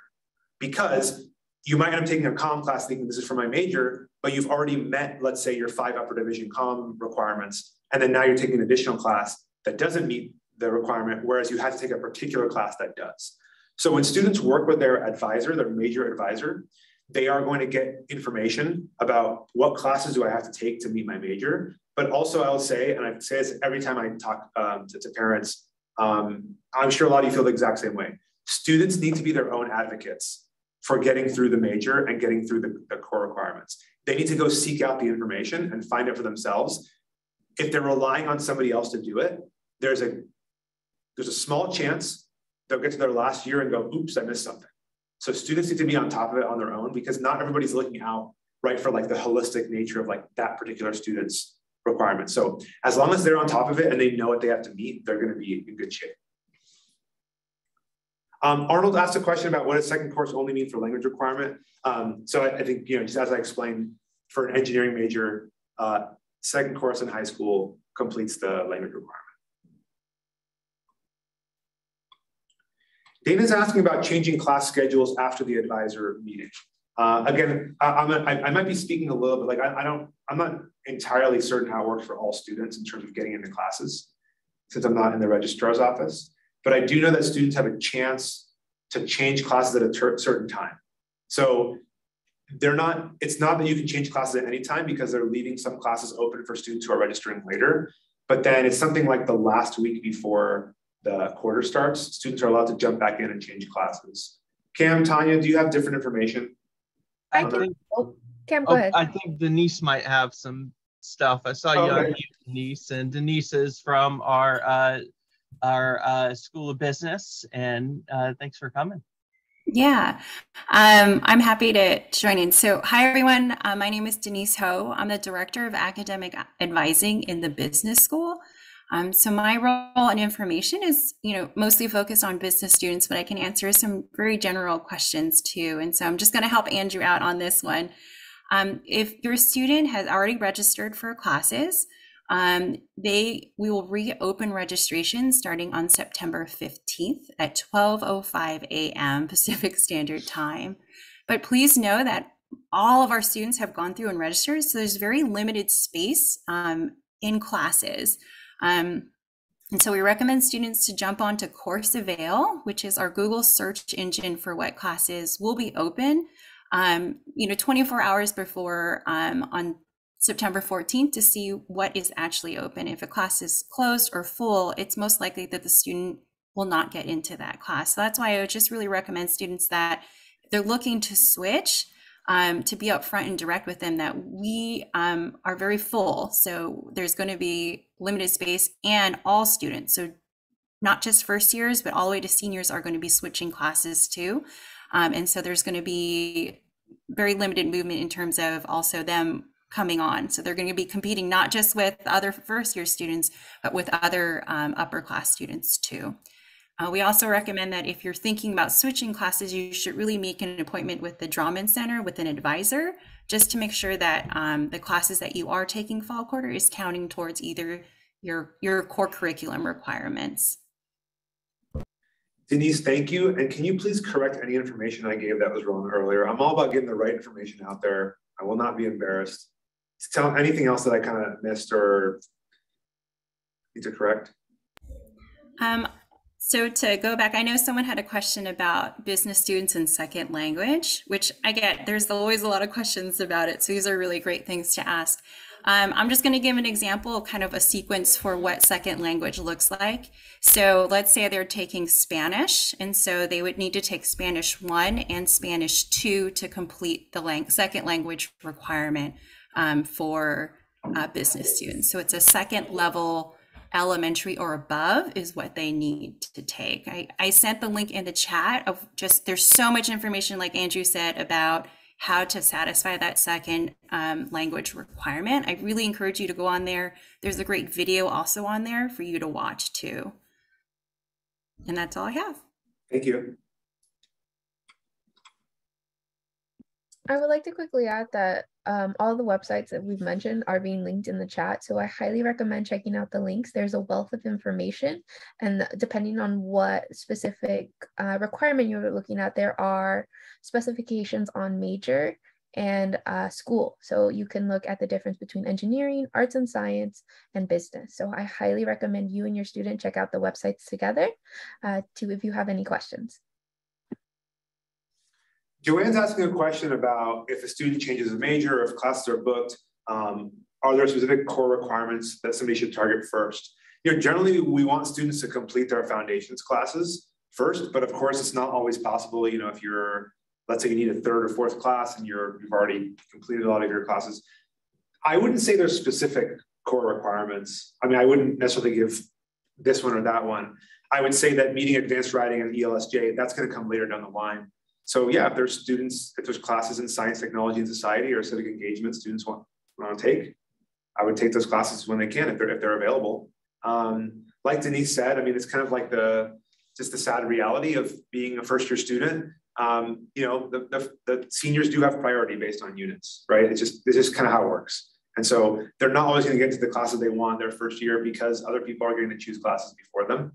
because you might end up taking a comm class thinking this is for my major, but you've already met, let's say, your 5 upper division comm requirements, and then now you're taking an additional class that doesn't meet the requirement, whereas you had to take a particular class that does. So when students work with their advisor, their major advisor, they are going to get information about what classes do I have to take to meet my major. But also I will say, and I say this every time I talk to parents, I'm sure a lot of you feel the exact same way. Students need to be their own advocates for getting through the major and getting through the core requirements. They need to go seek out the information and find it for themselves. If they're relying on somebody else to do it, there's a small chance they'll get to their last year and go, oops, I missed something. So students need to be on top of it on their own, because not everybody's looking out, right, for the holistic nature of that particular student's requirement. So as long as they're on top of it and they know what they have to meet, they're going to be in good shape. Arnold asked a question about what does second course only mean for language requirement. So I think, just as I explained, for an engineering major, second course in high school completes the language requirement. Dana's asking about changing class schedules after the advisor meeting. Again, I might be speaking a little bit, I'm not entirely certain how it works for all students in terms of getting into classes, since I'm not in the registrar's office, but I do know that students have a chance to change classes at a certain time. So it's not that you can change classes at any time, because they're leaving some classes open for students who are registering later, but then it's something like the last week before the quarter starts, students are allowed to jump back in and change classes. Cam, Tanya, do you have different information? Cam, go ahead. I think Denise might have some stuff. I saw you on mute, Denise, and Denise is from our School of Business, and thanks for coming. Yeah, I'm happy to join in. So, hi everyone. My name is Denise Ho. I'm the Director of Academic Advising in the Business School. So my role and information is, mostly focused on business students, but I can answer some very general questions too. And so I'm just going to help Andrew out on this one. If your student has already registered for classes, we will reopen registration starting on September 15th at 12:05 a.m. Pacific Standard Time. But please know that all of our students have gone through and registered, so there's very limited space in classes. And so we recommend students to jump onto Course Avail, which is our Google search engine for what classes will be open, 24 hours before on September 14th to see what is actually open. If a class is closed or full, it's most likely that the student will not get into that class. So that's why I would just really recommend students that if they're looking to switch, to be upfront and direct with them that we are very full. So there's going to be limited space, and all students, so not just first years, but all the way to seniors are going to be switching classes too. And so there's going to be very limited movement in terms of also them coming on. So they're going to be competing not just with other first year students, but with other upper class students too. We also recommend that if you're thinking about switching classes, you should really make an appointment with the Drawman Center with an advisor, just to make sure that the classes that you are taking fall quarter is counting towards either your core curriculum requirements. Denise, thank you. And can you please correct any information I gave that was wrong earlier? I'm all about getting the right information out there. I will not be embarrassed. Tell anything else that I kind of missed or need to correct. So to go back, I know someone had a question about business students in second language, which I get, there's always a lot of questions about it. So these are really great things to ask. I'm just going to give an example, kind of a sequence for what second language looks like. So let's say they're taking Spanish, and so they would need to take Spanish 1 and Spanish 2 to complete the second language requirement for business students. So it's a second level elementary or above is what they need to take. I sent the link in the chat of just, there's so much information, like Andrew said, about how to satisfy that second language requirement. I really encourage you to go on there. There's a great video also on there for you to watch too. And that's all I have. Thank you. I would like to quickly add that all the websites that we've mentioned are being linked in the chat. So I highly recommend checking out the links. There's a wealth of information, and depending on what specific requirement you're looking at, there are specifications on major and school. So you can look at the difference between engineering, arts and science, and business. So I highly recommend you and your student check out the websites together if you have any questions. Joanne's asking a question about if a student changes a major or if classes are booked, are there specific core requirements that somebody should target first? Generally we want students to complete their foundations classes first, but of course it's not always possible. If you're, let's say you need a third or fourth class and you've already completed a lot of your classes, I wouldn't say there's specific core requirements. I mean, I wouldn't necessarily give this one or that one. I would say that meeting advanced writing and ELSJ, that's going to come later down the line. So yeah, if there's classes in science, technology, and society or civic engagement students want to take, I would take those classes when they can, if they're available. Like Denise said, I mean, it's kind of like just the sad reality of being a first year student. The seniors do have priority based on units, right? It's just kind of how it works. And so they're not always going to get to the classes they want their first year because other people are going to choose classes before them.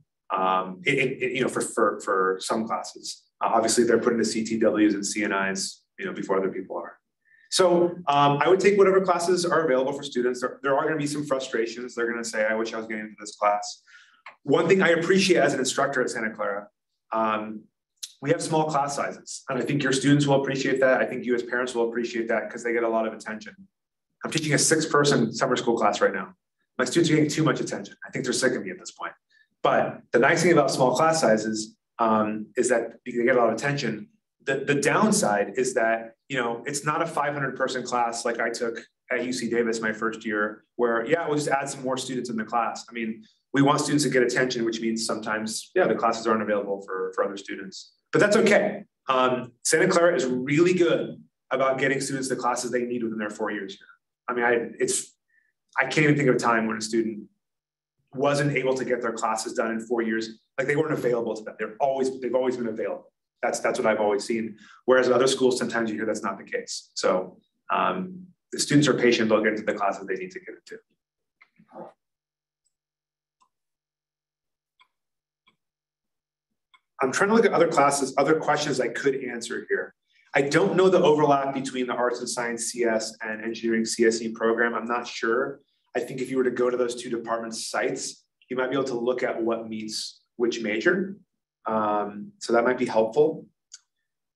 For some classes. Obviously, they're putting the CTWs and CNIs, before other people are. So I would take whatever classes are available for students. There are going to be some frustrations. They're going to say, I wish I was getting into this class. One thing I appreciate as an instructor at Santa Clara, we have small class sizes. And I think your students will appreciate that. I think you as parents will appreciate that because they get a lot of attention. I'm teaching a 6-person summer school class right now. My students are getting too much attention. I think they're sick of me at this point. But the nice thing about small class sizes is that they get a lot of attention. The downside is that, it's not a 500-person class like I took at UC Davis my first year, where, we'll just add some more students in the class. I mean, we want students to get attention, which means sometimes, the classes aren't available for other students. But that's okay. Santa Clara is really good about getting students the classes they need within their 4 years here. I mean, I can't even think of a time when a student wasn't able to get their classes done in 4 years. Like they weren't available to them. They've always been available. That's what I've always seen. Whereas at other schools, sometimes you hear that's not the case. So the students are patient, they'll get into the classes they need to get into. I'm trying to look at other classes, other questions I could answer here. I don't know the overlap between the Arts and Science CS and Engineering CSE program. I'm not sure. I think if you were to go to those two departments' sites, you might be able to look at what meets which major. So that might be helpful.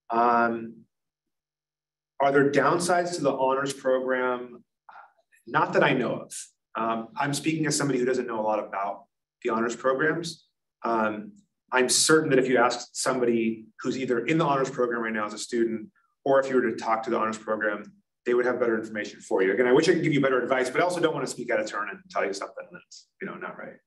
Are there downsides to the honors program? Not that I know of. I'm speaking as somebody who doesn't know a lot about the honors programs. I'm certain that if you ask somebody who's either in the honors program right now as a student, or if you were to talk to the honors program, they would have better information for you. Again, I wish I could give you better advice, but I also don't want to speak out of turn and tell you something that's, not right.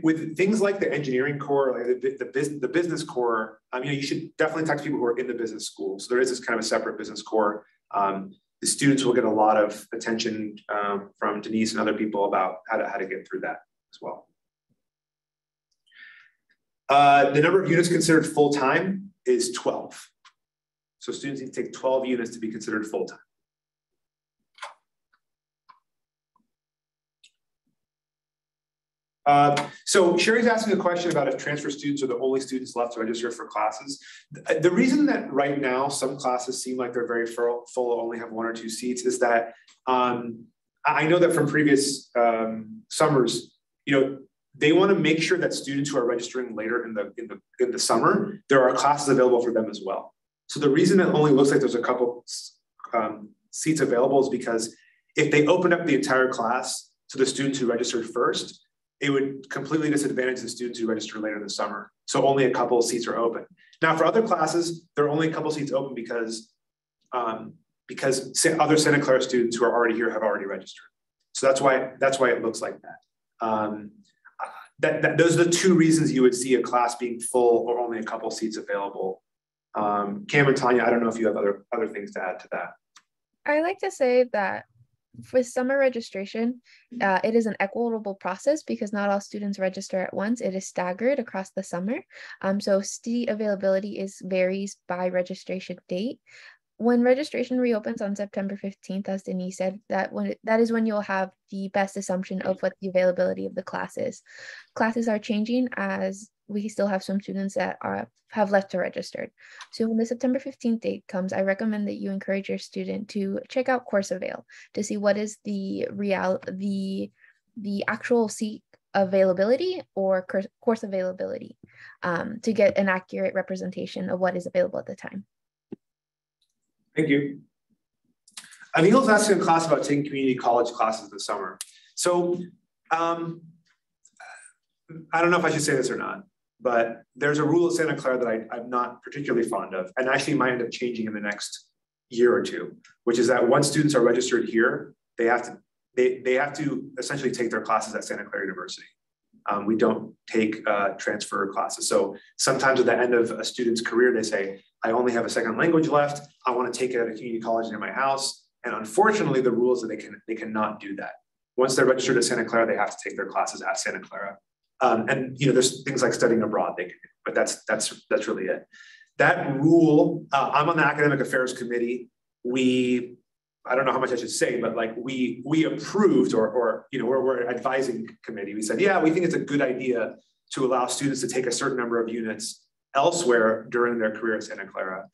With things like the engineering core, like the business core, you should definitely talk to people who are in the business school. So there is this kind of a separate business core. The students will get a lot of attention from Denise and other people about how to get through that as well. The number of units considered full-time is 12. So students need to take 12 units to be considered full-time. So Sherry's asking a question about if transfer students are the only students left to register for classes. The reason that right now some classes seem like they're very full, only have 1 or 2 seats, is that I know that from previous summers, they want to make sure that students who are registering later in the summer, there are classes available for them as well. So the reason it only looks like there's a couple seats available is because if they open up the entire class to the students who registered first, it would completely disadvantage the students who register later in the summer. So only a couple of seats are open. Now for other classes, there are only a couple of seats open because other Santa Clara students who are already here have already registered. So that's why it looks like that. Those are the 2 reasons you would see a class being full or only a couple of seats available. Cam and Tanya, I don't know if you have other things to add to that. I like to say that for summer registration, it is an equitable process because not all students register at once. It is staggered across the summer. So seat availability varies by registration date. When registration reopens on September 15th, as Denise said, that is when you'll have the best assumption of what the availability of the class is. Classes are changing as we still have some students that have left to register. So when the September 15th date comes, I recommend that you encourage your student to check out Course Avail to see what is the actual seat availability or course availability to get an accurate representation of what is available at the time. Thank you. Anil's asking a class about taking community college classes this summer. So I don't know if I should say this or not, but there's a rule at Santa Clara that I'm not particularly fond of, and actually might end up changing in the next year or two, which is that once students are registered here, they have to essentially take their classes at Santa Clara University. We don't take transfer classes. So sometimes at the end of a student's career, they say, I only have a second language left. I want to take it at a community college near my house. And unfortunately, the rule is that they cannot do that. Once they're registered at Santa Clara, they have to take their classes at Santa Clara. And there's things like studying abroad they can do, but that's really it. That rule, I'm on the academic affairs committee. I don't know how much I should say, but like we approved or we're advising committee. We said, yeah, we think it's a good idea to allow students to take a certain number of units elsewhere during their career at Santa Clara.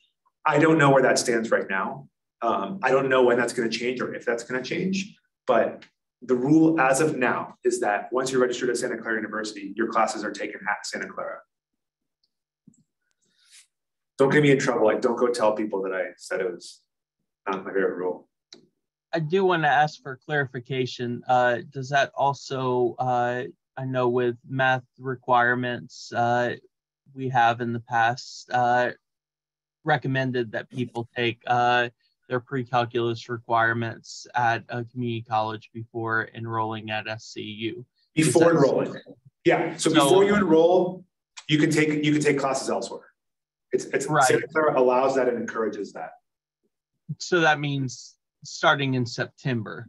I don't know where that stands right now. I don't know when that's going to change or if that's going to change, but the rule as of now is that once you're registered at Santa Clara University, your classes are taken at Santa Clara. Don't get me in trouble. Like, don't go tell people that I said it was not my favorite rule. I do want to ask for clarification. Does that also, I know with math requirements, we have in the past recommended that people take their pre-calculus requirements at a community college before enrolling at SCU. Before enrolling. Yeah, so before you enroll, You can take classes elsewhere. It's Right. Santa Clara allows that and encourages that. So that means starting in September.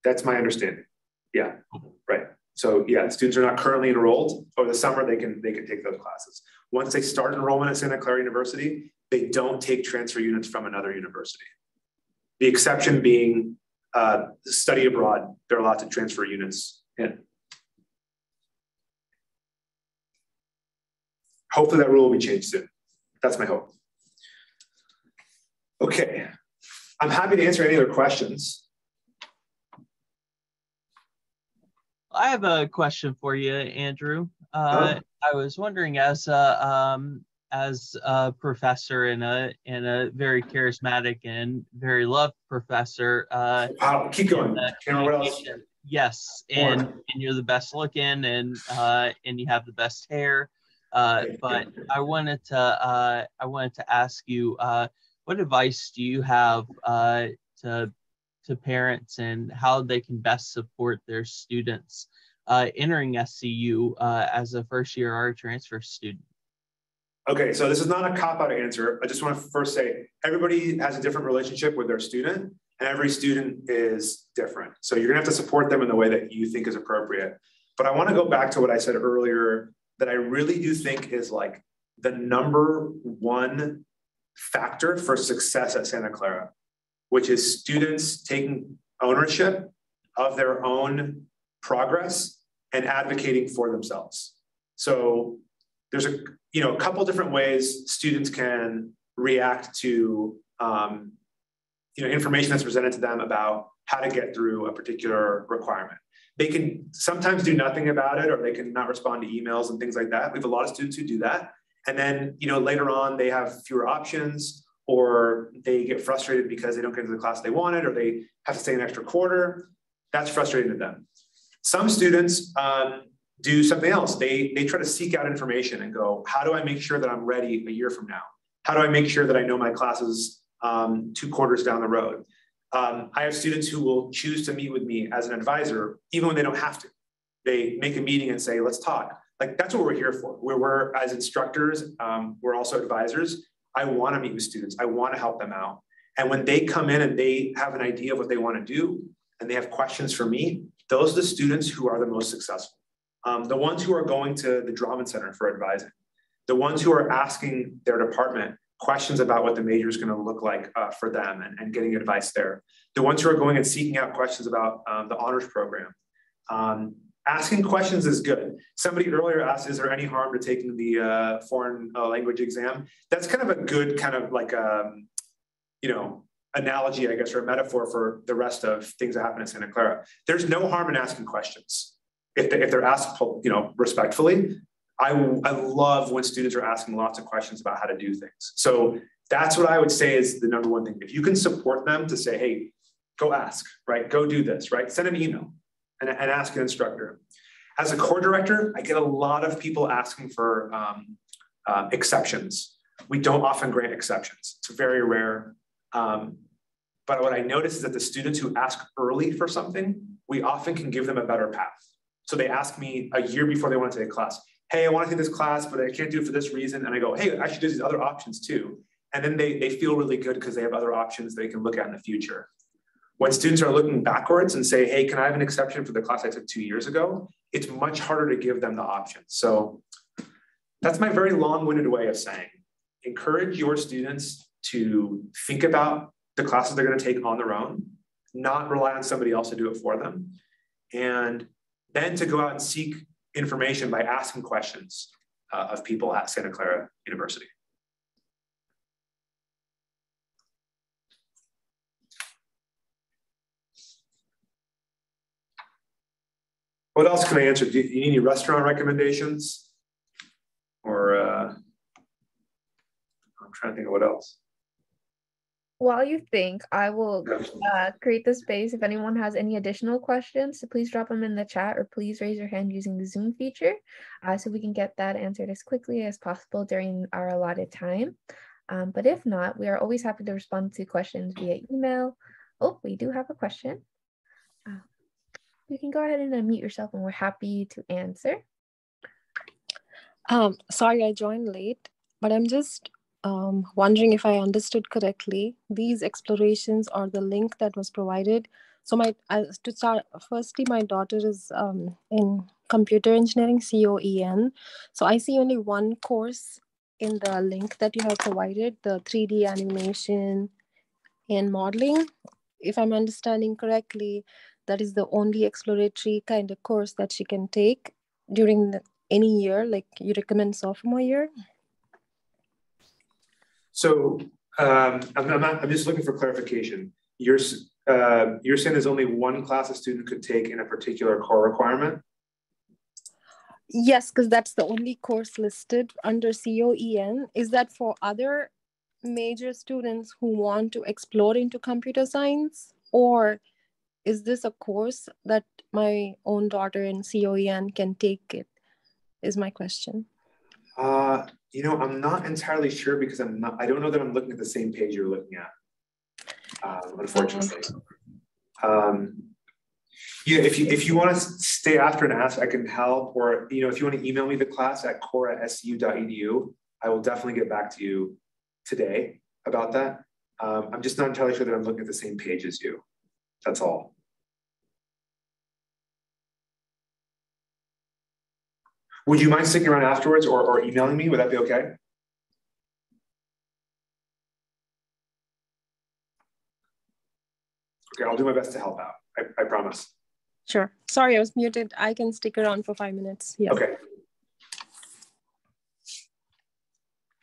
That's my understanding. Yeah, right. So yeah, students are not currently enrolled. Over the summer, they can take those classes. Once they start enrollment at Santa Clara University, they don't take transfer units from another university. The exception being study abroad, they're allowed to transfer units in. Hopefully that rule will be changed soon. That's my hope. Okay, I'm happy to answer any other questions. I have a question for you, Andrew. I was wondering, as a professor and a very charismatic and very loved professor. Wow, keep going. What else? Yes, and you're the best looking, and you have the best hair. But I wanted to ask you, what advice do you have to parents and how they can best support their students entering SCU as a first-year art transfer student? Okay, so this is not a cop-out answer. I just want to first say everybody has a different relationship with their student, and every student is different. So you're gonna have to support them in the way that you think is appropriate. But I want to go back to what I said earlier that I really do think is like the number one factor for success at Santa Clara, which is students taking ownership of their own progress and advocating for themselves. So there's a couple different ways students can react to information that's presented to them about how to get through a particular requirement. They can sometimes do nothing about it, or they can not respond to emails and things like that. We have a lot of students who do that. And then, later on they have fewer options, or they get frustrated because they don't get into the class they wanted, or they have to stay an extra quarter. That's frustrating to them. Some students do something else. They try to seek out information and go, how do I make sure that I'm ready a year from now? How do I make sure that I know my classes 2 quarters down the road? I have students who will choose to meet with me as an advisor, even when they don't have to. They make a meeting and say, let's talk. Like, that's what we're here for. We're as instructors, we're also advisors. I want to meet with students. I want to help them out. And when they come in and they have an idea of what they want to do, and they have questions for me, those are the students who are the most successful. The ones who are going to the Drama Center for advising, the ones who are asking their department questions about what the major is going to look like for them and getting advice there. The ones who are going and seeking out questions about the honors program. Asking questions is good. Somebody earlier asked, is there any harm to taking the foreign language exam? That's kind of a good kind of like, analogy, I guess, or a metaphor for the rest of things that happen in Santa Clara. There's no harm in asking questions. If they're asked, respectfully. I love when students are asking lots of questions about how to do things. So that's what I would say is the number one thing. If you can support them to say, hey, go ask, right? Go do this, right? Send an email and ask an instructor. As a core director, I get a lot of people asking for exceptions. We don't often grant exceptions. It's very rare. But what I notice is that the students who ask early for something, we often can give them a better path. So they ask me a year before they want to take a class, hey, I want to take this class, but I can't do it for this reason. And I go, hey, I should do these other options too. And then they feel really good because they have other options they can look at in the future. When students are looking backwards and say, hey, can I have an exception for the class I took 2 years ago? It's much harder to give them the options. So that's my very long-winded way of saying, encourage your students to think about the classes they're going to take on their own, not rely on somebody else to do it for them. And then to go out and seek information by asking questions of people at Santa Clara University. What else can I answer? Do you need any restaurant recommendations? Or I'm trying to think of what else. While you think, I will create the space. If anyone has any additional questions, so please drop them in the chat, or please raise your hand using the Zoom feature so we can get that answered as quickly as possible during our allotted time. But if not, we are always happy to respond to questions via email. Oh, we do have a question. You can go ahead and unmute yourself and we're happy to answer. Sorry, I joined late, but I'm just wondering if I understood correctly. These explorations or the link that was provided. So to start, firstly, my daughter is in computer engineering, COEN. So I see only one course in the link that you have provided, the 3D animation and modeling. If I'm understanding correctly, that is the only exploratory kind of course that she can take during any year, like you recommend sophomore year? So I'm just looking for clarification. You're saying there's only one class a student could take in a particular core requirement? Yes, because that's the only course listed under COEN. Is that for other major students who want to explore into computer science, or is this a course that my own daughter in COEN can take it, is my question. I'm not entirely sure because I don't know that I'm looking at the same page you're looking at, unfortunately. If you want to stay after and ask, I can help, or if you want to email me the class at core@scu.edu, I will definitely get back to you today about that. I'm just not entirely sure that I'm looking at the same page as you. That's all. Would you mind sticking around afterwards or emailing me? Would that be okay? Okay, I'll do my best to help out. I promise. Sure. Sorry, I was muted. I can stick around for 5 minutes. Yeah. Okay.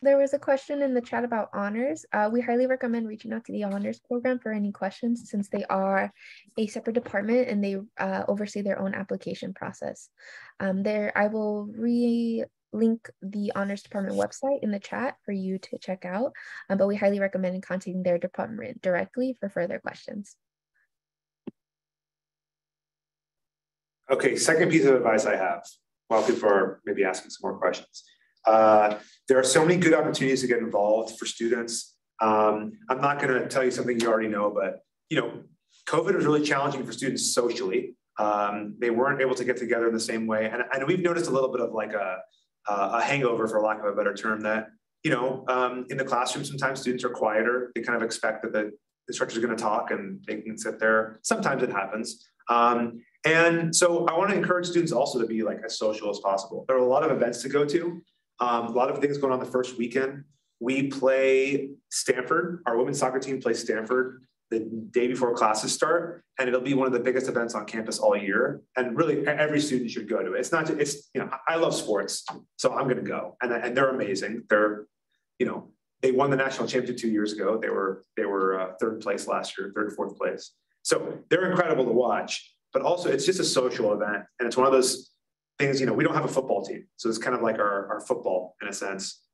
There was a question in the chat about honors. We highly recommend reaching out to the honors program for any questions, since they are a separate department and they oversee their own application process. I will link the honors department website in the chat for you to check out, but we highly recommend contacting their department directly for further questions. Okay, second piece of advice I have while people are maybe asking some more questions. There are so many good opportunities to get involved for students. I'm not going to tell you something you already know, but COVID was really challenging for students socially. They weren't able to get together in the same way, and we've noticed a little bit of like a hangover, for lack of a better term, that in the classroom sometimes students are quieter. They kind of expect that the instructor is going to talk and they can sit there. Sometimes it happens. And so I want to encourage students also to be like as social as possible. There are a lot of events to go to. A lot of things going on the first weekend. We play Stanford. Our women's soccer team plays Stanford the day before classes start, and it'll be one of the biggest events on campus all year. And really, every student should go to it. It's not. I love sports, so I'm going to go. And they're amazing. They're, they won the national championship 2 years ago. They were third place last year, third, fourth place. So they're incredible to watch. But also, it's just a social event, and it's one of those things, we don't have a football team. So it's kind of like our football in a sense.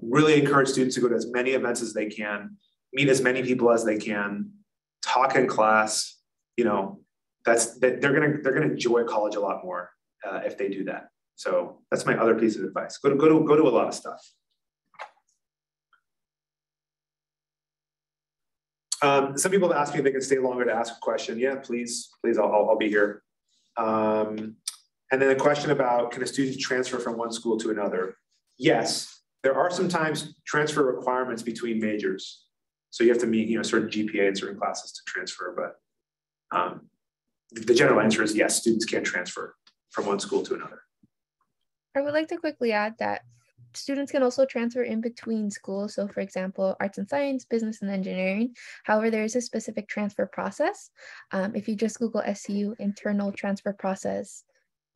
Really encourage students to go to as many events as they can, meet as many people as they can, talk in class. They're gonna enjoy college a lot more if they do that. So that's my other piece of advice. Go to a lot of stuff. Some people have asked me if they can stay longer to ask a question. Yeah, please, I'll be here. And then a question about, can a student transfer from one school to another? Yes, there are sometimes transfer requirements between majors. So you have to meet, certain GPA in certain classes to transfer, but the general answer is yes, students can transfer from one school to another. I would like to quickly add that students can also transfer in between schools. So for example, arts and science, business and engineering. However, there is a specific transfer process. If you just Google SCU internal transfer process,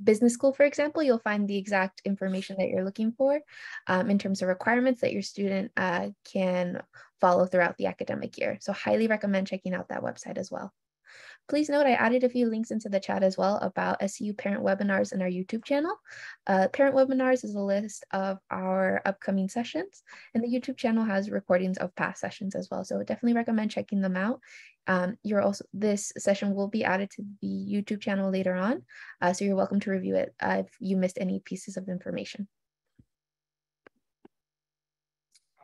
business school, for example, you'll find the exact information that you're looking for in terms of requirements that your student can follow throughout the academic year. So highly recommend checking out that website as well. Please note I added a few links into the chat as well about SCU parent webinars in our YouTube channel. Parent webinars is a list of our upcoming sessions, and the YouTube channel has recordings of past sessions as well. So definitely recommend checking them out. This session will be added to the YouTube channel later on, so you're welcome to review it if you missed any pieces of information.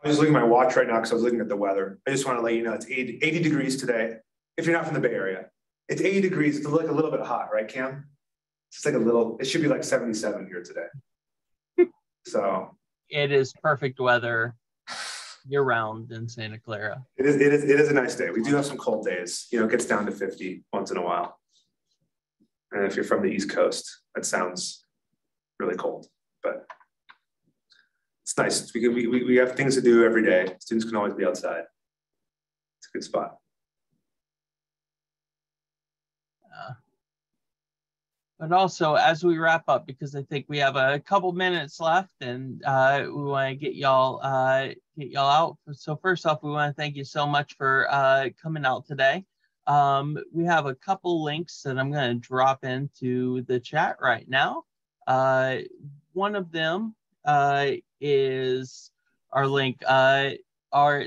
I'm just looking at my watch right now because I was looking at the weather. I just want to let you know it's 80 degrees today. If you're not from the Bay Area, it's 80 degrees. It's like a little bit hot, right, Cam? It's just like it should be like 77 here today. So it is perfect weather year round in Santa Clara. It is a nice day. We do have some cold days. You know, it gets down to 50 once in a while. And if you're from the East Coast, that sounds really cold, but it's nice. We have things to do every day. Students can always be outside. It's a good spot. But also, as we wrap up, because I think we have a couple minutes left, and we want to get y'all out. So first off, we want to thank you so much for coming out today. We have a couple links that I'm going to drop into the chat right now. One of them is our link.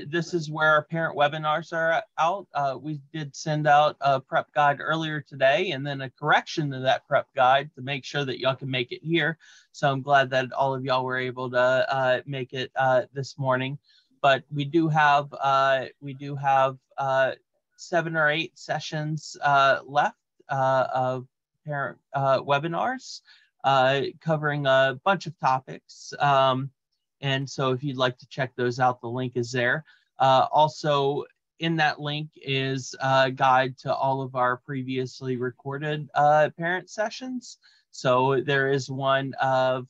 This is where our parent webinars are out. We did send out a prep guide earlier today, and then a correction to that prep guide to make sure that y'all can make it here. So I'm glad that all of y'all were able to make it this morning. But we do have 7 or 8 sessions left of parent webinars covering a bunch of topics. And so if you'd like to check those out, the link is there. Also in that link is a guide to all of our previously recorded parent sessions. So there is one of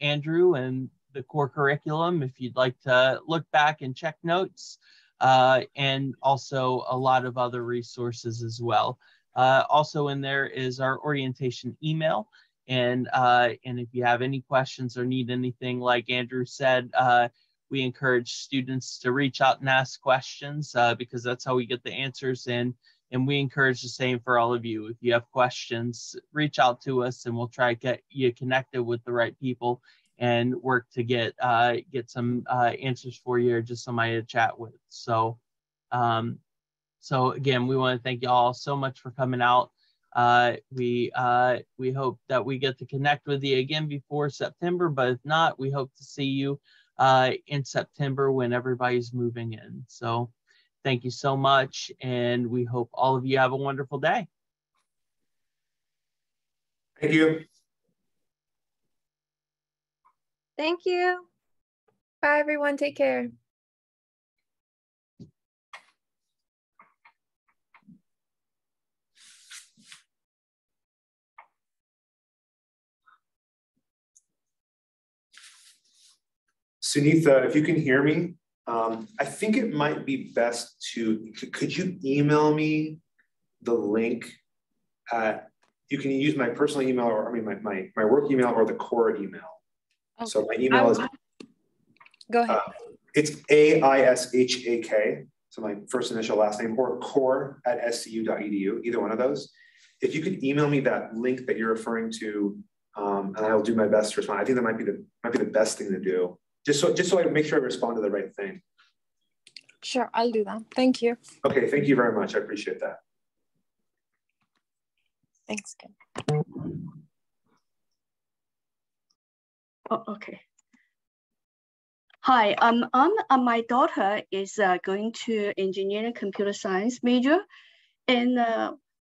Andrew and the core curriculum, if you'd like to look back and check notes, and also a lot of other resources as well. Also in there is our orientation email. And if you have any questions or need anything, like Andrew said, we encourage students to reach out and ask questions because that's how we get the answers in. And we encourage the same for all of you. If you have questions, reach out to us and we'll try to get you connected with the right people and work to get some answers for you or just somebody to chat with. So again, we want to thank you all so much for coming out. We hope that we get to connect with you again before September, but if not, we hope to see you in September when everybody's moving in. So thank you so much, and we hope all of you have a wonderful day. Thank you. Thank you. Bye, everyone. Take care. Sunitha, if you can hear me, I think it might be best could you email me the link? You can use my personal email, or I mean my work email, or the core email. Okay. So my email is, go ahead. It's AISHAK, so my first initial last name, or core@scu.edu, either one of those. If you could email me that link that you're referring to, and I'll do my best to respond. I think that might be the best thing to do. Just so I make sure I respond to the right thing. Sure, I'll do that. Thank you. Okay, thank you very much. I appreciate that. Thanks, Ken. Oh, okay. Hi, my daughter is going to engineering computer science major, and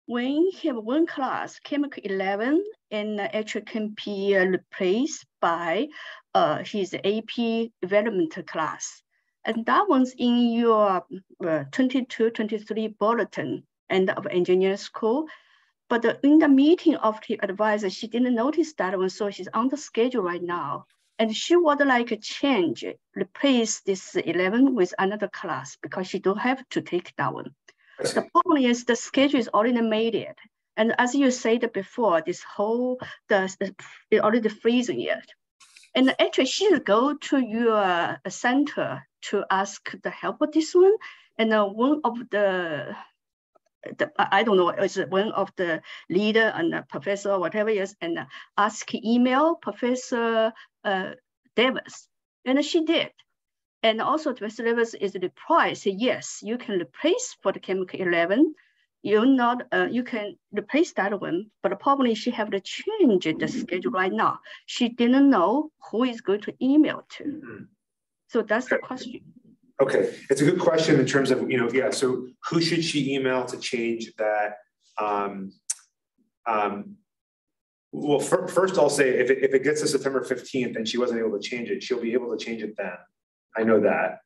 when he have one class, Chemical 11, and actually can be replaced by his AP development class. And that one's in your 22-23 bulletin, end of engineering school. But in the meeting of the advisor, she didn't notice that one, so she's on the schedule right now. And she would like to change, replace this 11 with another class because she don't have to take that one. The problem is the schedule is already made it. And as you said before, this whole, is already freezing it. And actually she should go to your center to ask the help with this one. And one of I don't know, is one of the leader and the professor or whatever it is, and ask email Professor Davis. And she did. And also Professor Davis is reply, say, yes, you can replace for the Chemical 11. You can replace that one, but probably she have to change the schedule right now. She didn't know who is going to email to. Mm-hmm. So that's the question. Okay, it's a good question in terms of, so who should she email to change that? Well, first I'll say if it gets to September 15th and she wasn't able to change it, she'll be able to change it then. I know that.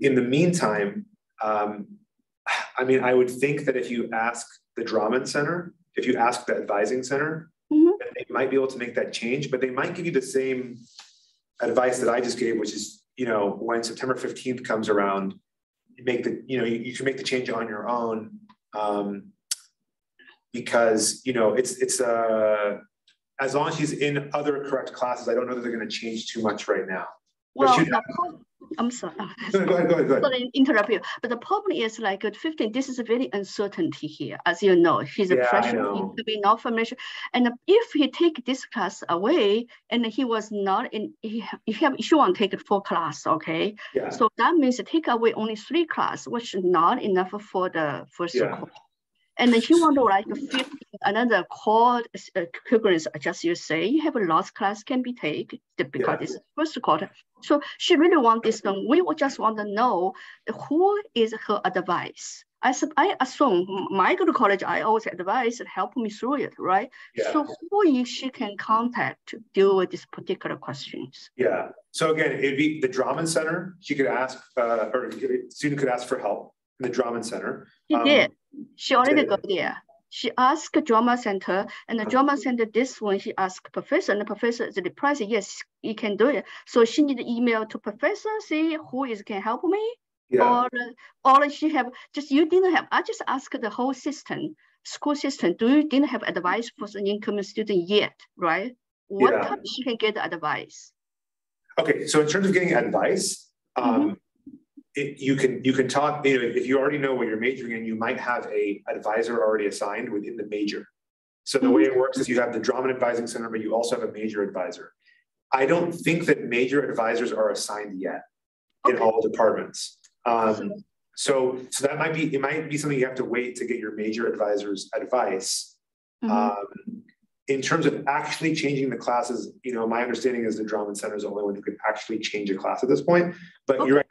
In the meantime, I mean, I would think that if you ask the Drummond Center, if you ask the advising center, that they might be able to make that change, but they might give you the same advice that I just gave, which is, you know, when September 15th comes around, you make the, you know, you can make the change on your own. Because, you know, it's as long as she's in other correct classes, I don't know that they're going to change too much right now. Well, I'm sorry. Go ahead. Sorry, interrupt you. But the problem is like at 15, this is a very uncertainty here. As you know, he's a freshman, he could be not familiar. And if he take this class away and he was not in, he won't take it 4 class, okay? Yeah. So that means take away only 3 class, which is not enough for the first course. And then he want to like fit another core curriculum, just you say, you have a last class can be taken because it's first quarter. So she really want this one. We would just want to know who is her advice. I assume my go to college, I always advise and help me through it, right? Yeah. So who she can contact to deal with these particular questions? Yeah. So again, it'd be the Drummond Center. She could ask, or a student could ask for help in the Drummond Center. She did. She already go there. She asked Drama Center, and the Drama Center, this one, she asked professor, and the professor is replied, yes, you can do it. So she need to email to professor, see who can help me. Yeah. Or she have, just you didn't have, I just asked the whole system, school system, didn't have advice for the incoming student yet, right? What time she can get advice? Okay, so in terms of getting advice, you can talk, you know, if you already know what you're majoring in, you might have a advisor already assigned within the major. So the way it works is you have the Drummond Advising Center, but you also have a major advisor. I don't think that major advisors are assigned yet in all departments. So that might be, it might be something you have to wait to get your major advisor's advice. In terms of actually changing the classes, you know, my understanding is the Drummond Center is the only one who could actually change a class at this point. But you're right.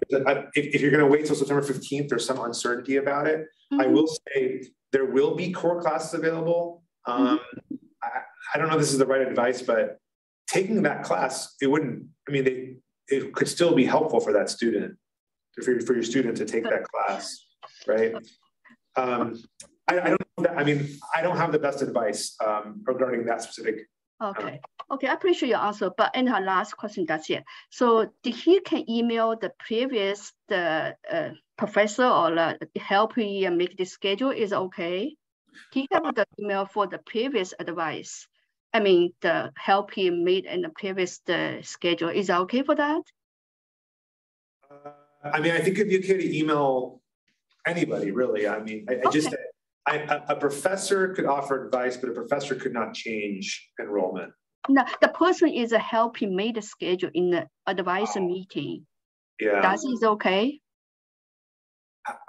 If you're going to wait till September 15th, there's some uncertainty about it. I will say there will be core classes available. I don't know if this is the right advice, but taking that class, it wouldn't, I mean, it could still be helpful for that student, for your student to take that class, right? I don't know that, I mean, I don't have the best advice regarding that specific. Okay, I appreciate your answer, but in her last question, that's it. So he can email the previous professor or help him make the schedule is okay. He have the email for the previous advice. I mean, the help him make in the previous schedule is okay for that? I mean, I think it'd be okay to email anybody, really. I mean, a professor could offer advice, but a professor could not change enrollment. No, the person is helping make the schedule in the advisor meeting. Yeah. That is okay?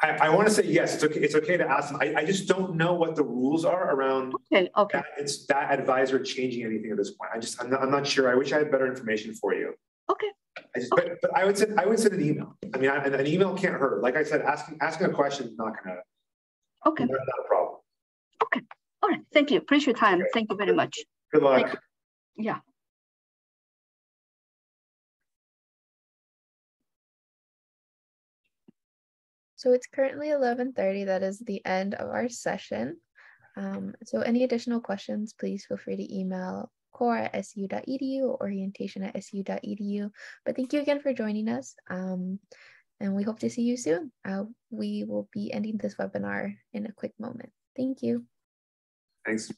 I want to say yes, it's okay to ask them. I just don't know what the rules are around that advisor changing anything at this point. I'm not sure. I wish I had better information for you. Okay. But I would send an email. I mean, an email can't hurt. Like I said, asking a question is not gonna. Okay. Not a problem. Okay. All right. Thank you. Appreciate your time. Okay. Thank you very much. Good luck. Yeah. So it's currently 11:30. That is the end of our session. So any additional questions, please feel free to email core@scu.edu or orientation@scu.edu. But thank you again for joining us. And we hope to see you soon. We will be ending this webinar in a quick moment. Thank you. Thanks.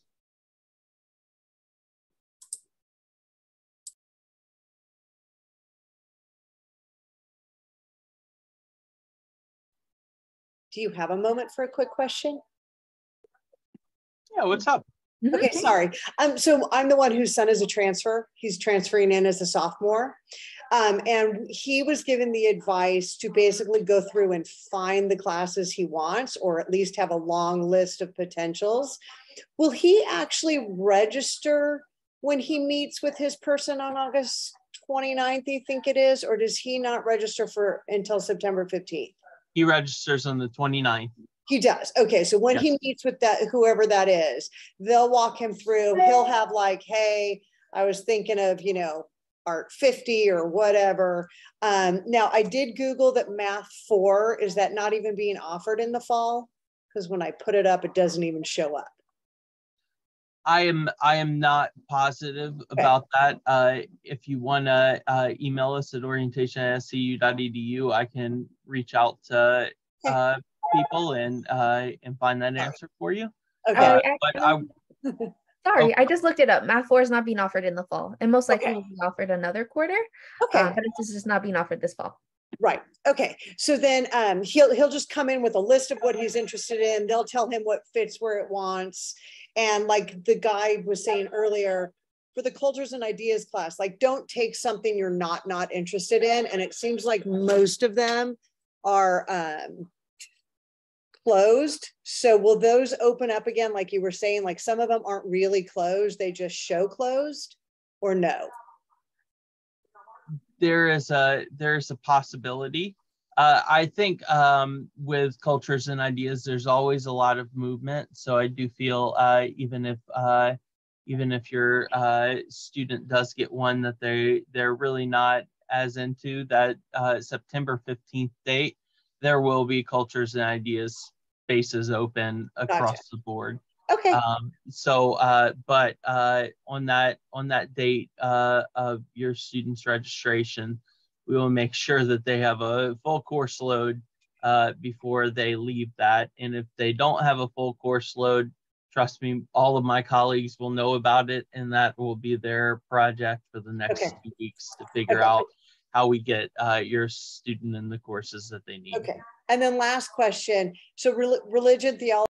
Do you have a moment for a quick question? Yeah, what's up? Okay, sorry. So I'm the one whose son is a transfer. He's transferring in as a sophomore. And he was given the advice to basically go through and find the classes he wants, or at least have a long list of potentials. Will he actually register when he meets with his person on August 29th, you think it is, or does he not register until September 15th? He registers on the 29th. He does. Okay. So when he meets with that, whoever that is, they'll walk him through. He'll have like, hey, I was thinking of, you know, Art 50 or whatever. Now I did Google that Math 4, is that not even being offered in the fall? Because when I put it up, it doesn't even show up. I am not positive about that. If you want to email us at orientation@scu.edu, I can reach out to people and find that answer for you. Okay. Sorry, I just looked it up. Math 4 is not being offered in the fall, and most likely will be offered another quarter. Okay. But it's just not being offered this fall. Right. Okay. So then he'll just come in with a list of what he's interested in. They'll tell him what fits where it wants. And like the guy was saying earlier, for the cultures and ideas class, like don't take something you're not interested in. And it seems like most of them are closed. So will those open up again? Like you were saying, like some of them aren't really closed, they just show closed, or no? There's a possibility. I think with cultures and ideas, there's always a lot of movement. So I do feel even if your student does get one that they're really not as into, that September 15th date, there will be cultures and ideas spaces open across the board. Okay. But on that date of your student's registration, we will make sure that they have a full course load before they leave that. And if they don't have a full course load, trust me, all of my colleagues will know about it, and that will be their project for the next 2 weeks to figure out how we get your student in the courses that they need. Okay. And then last question. So religion, theology,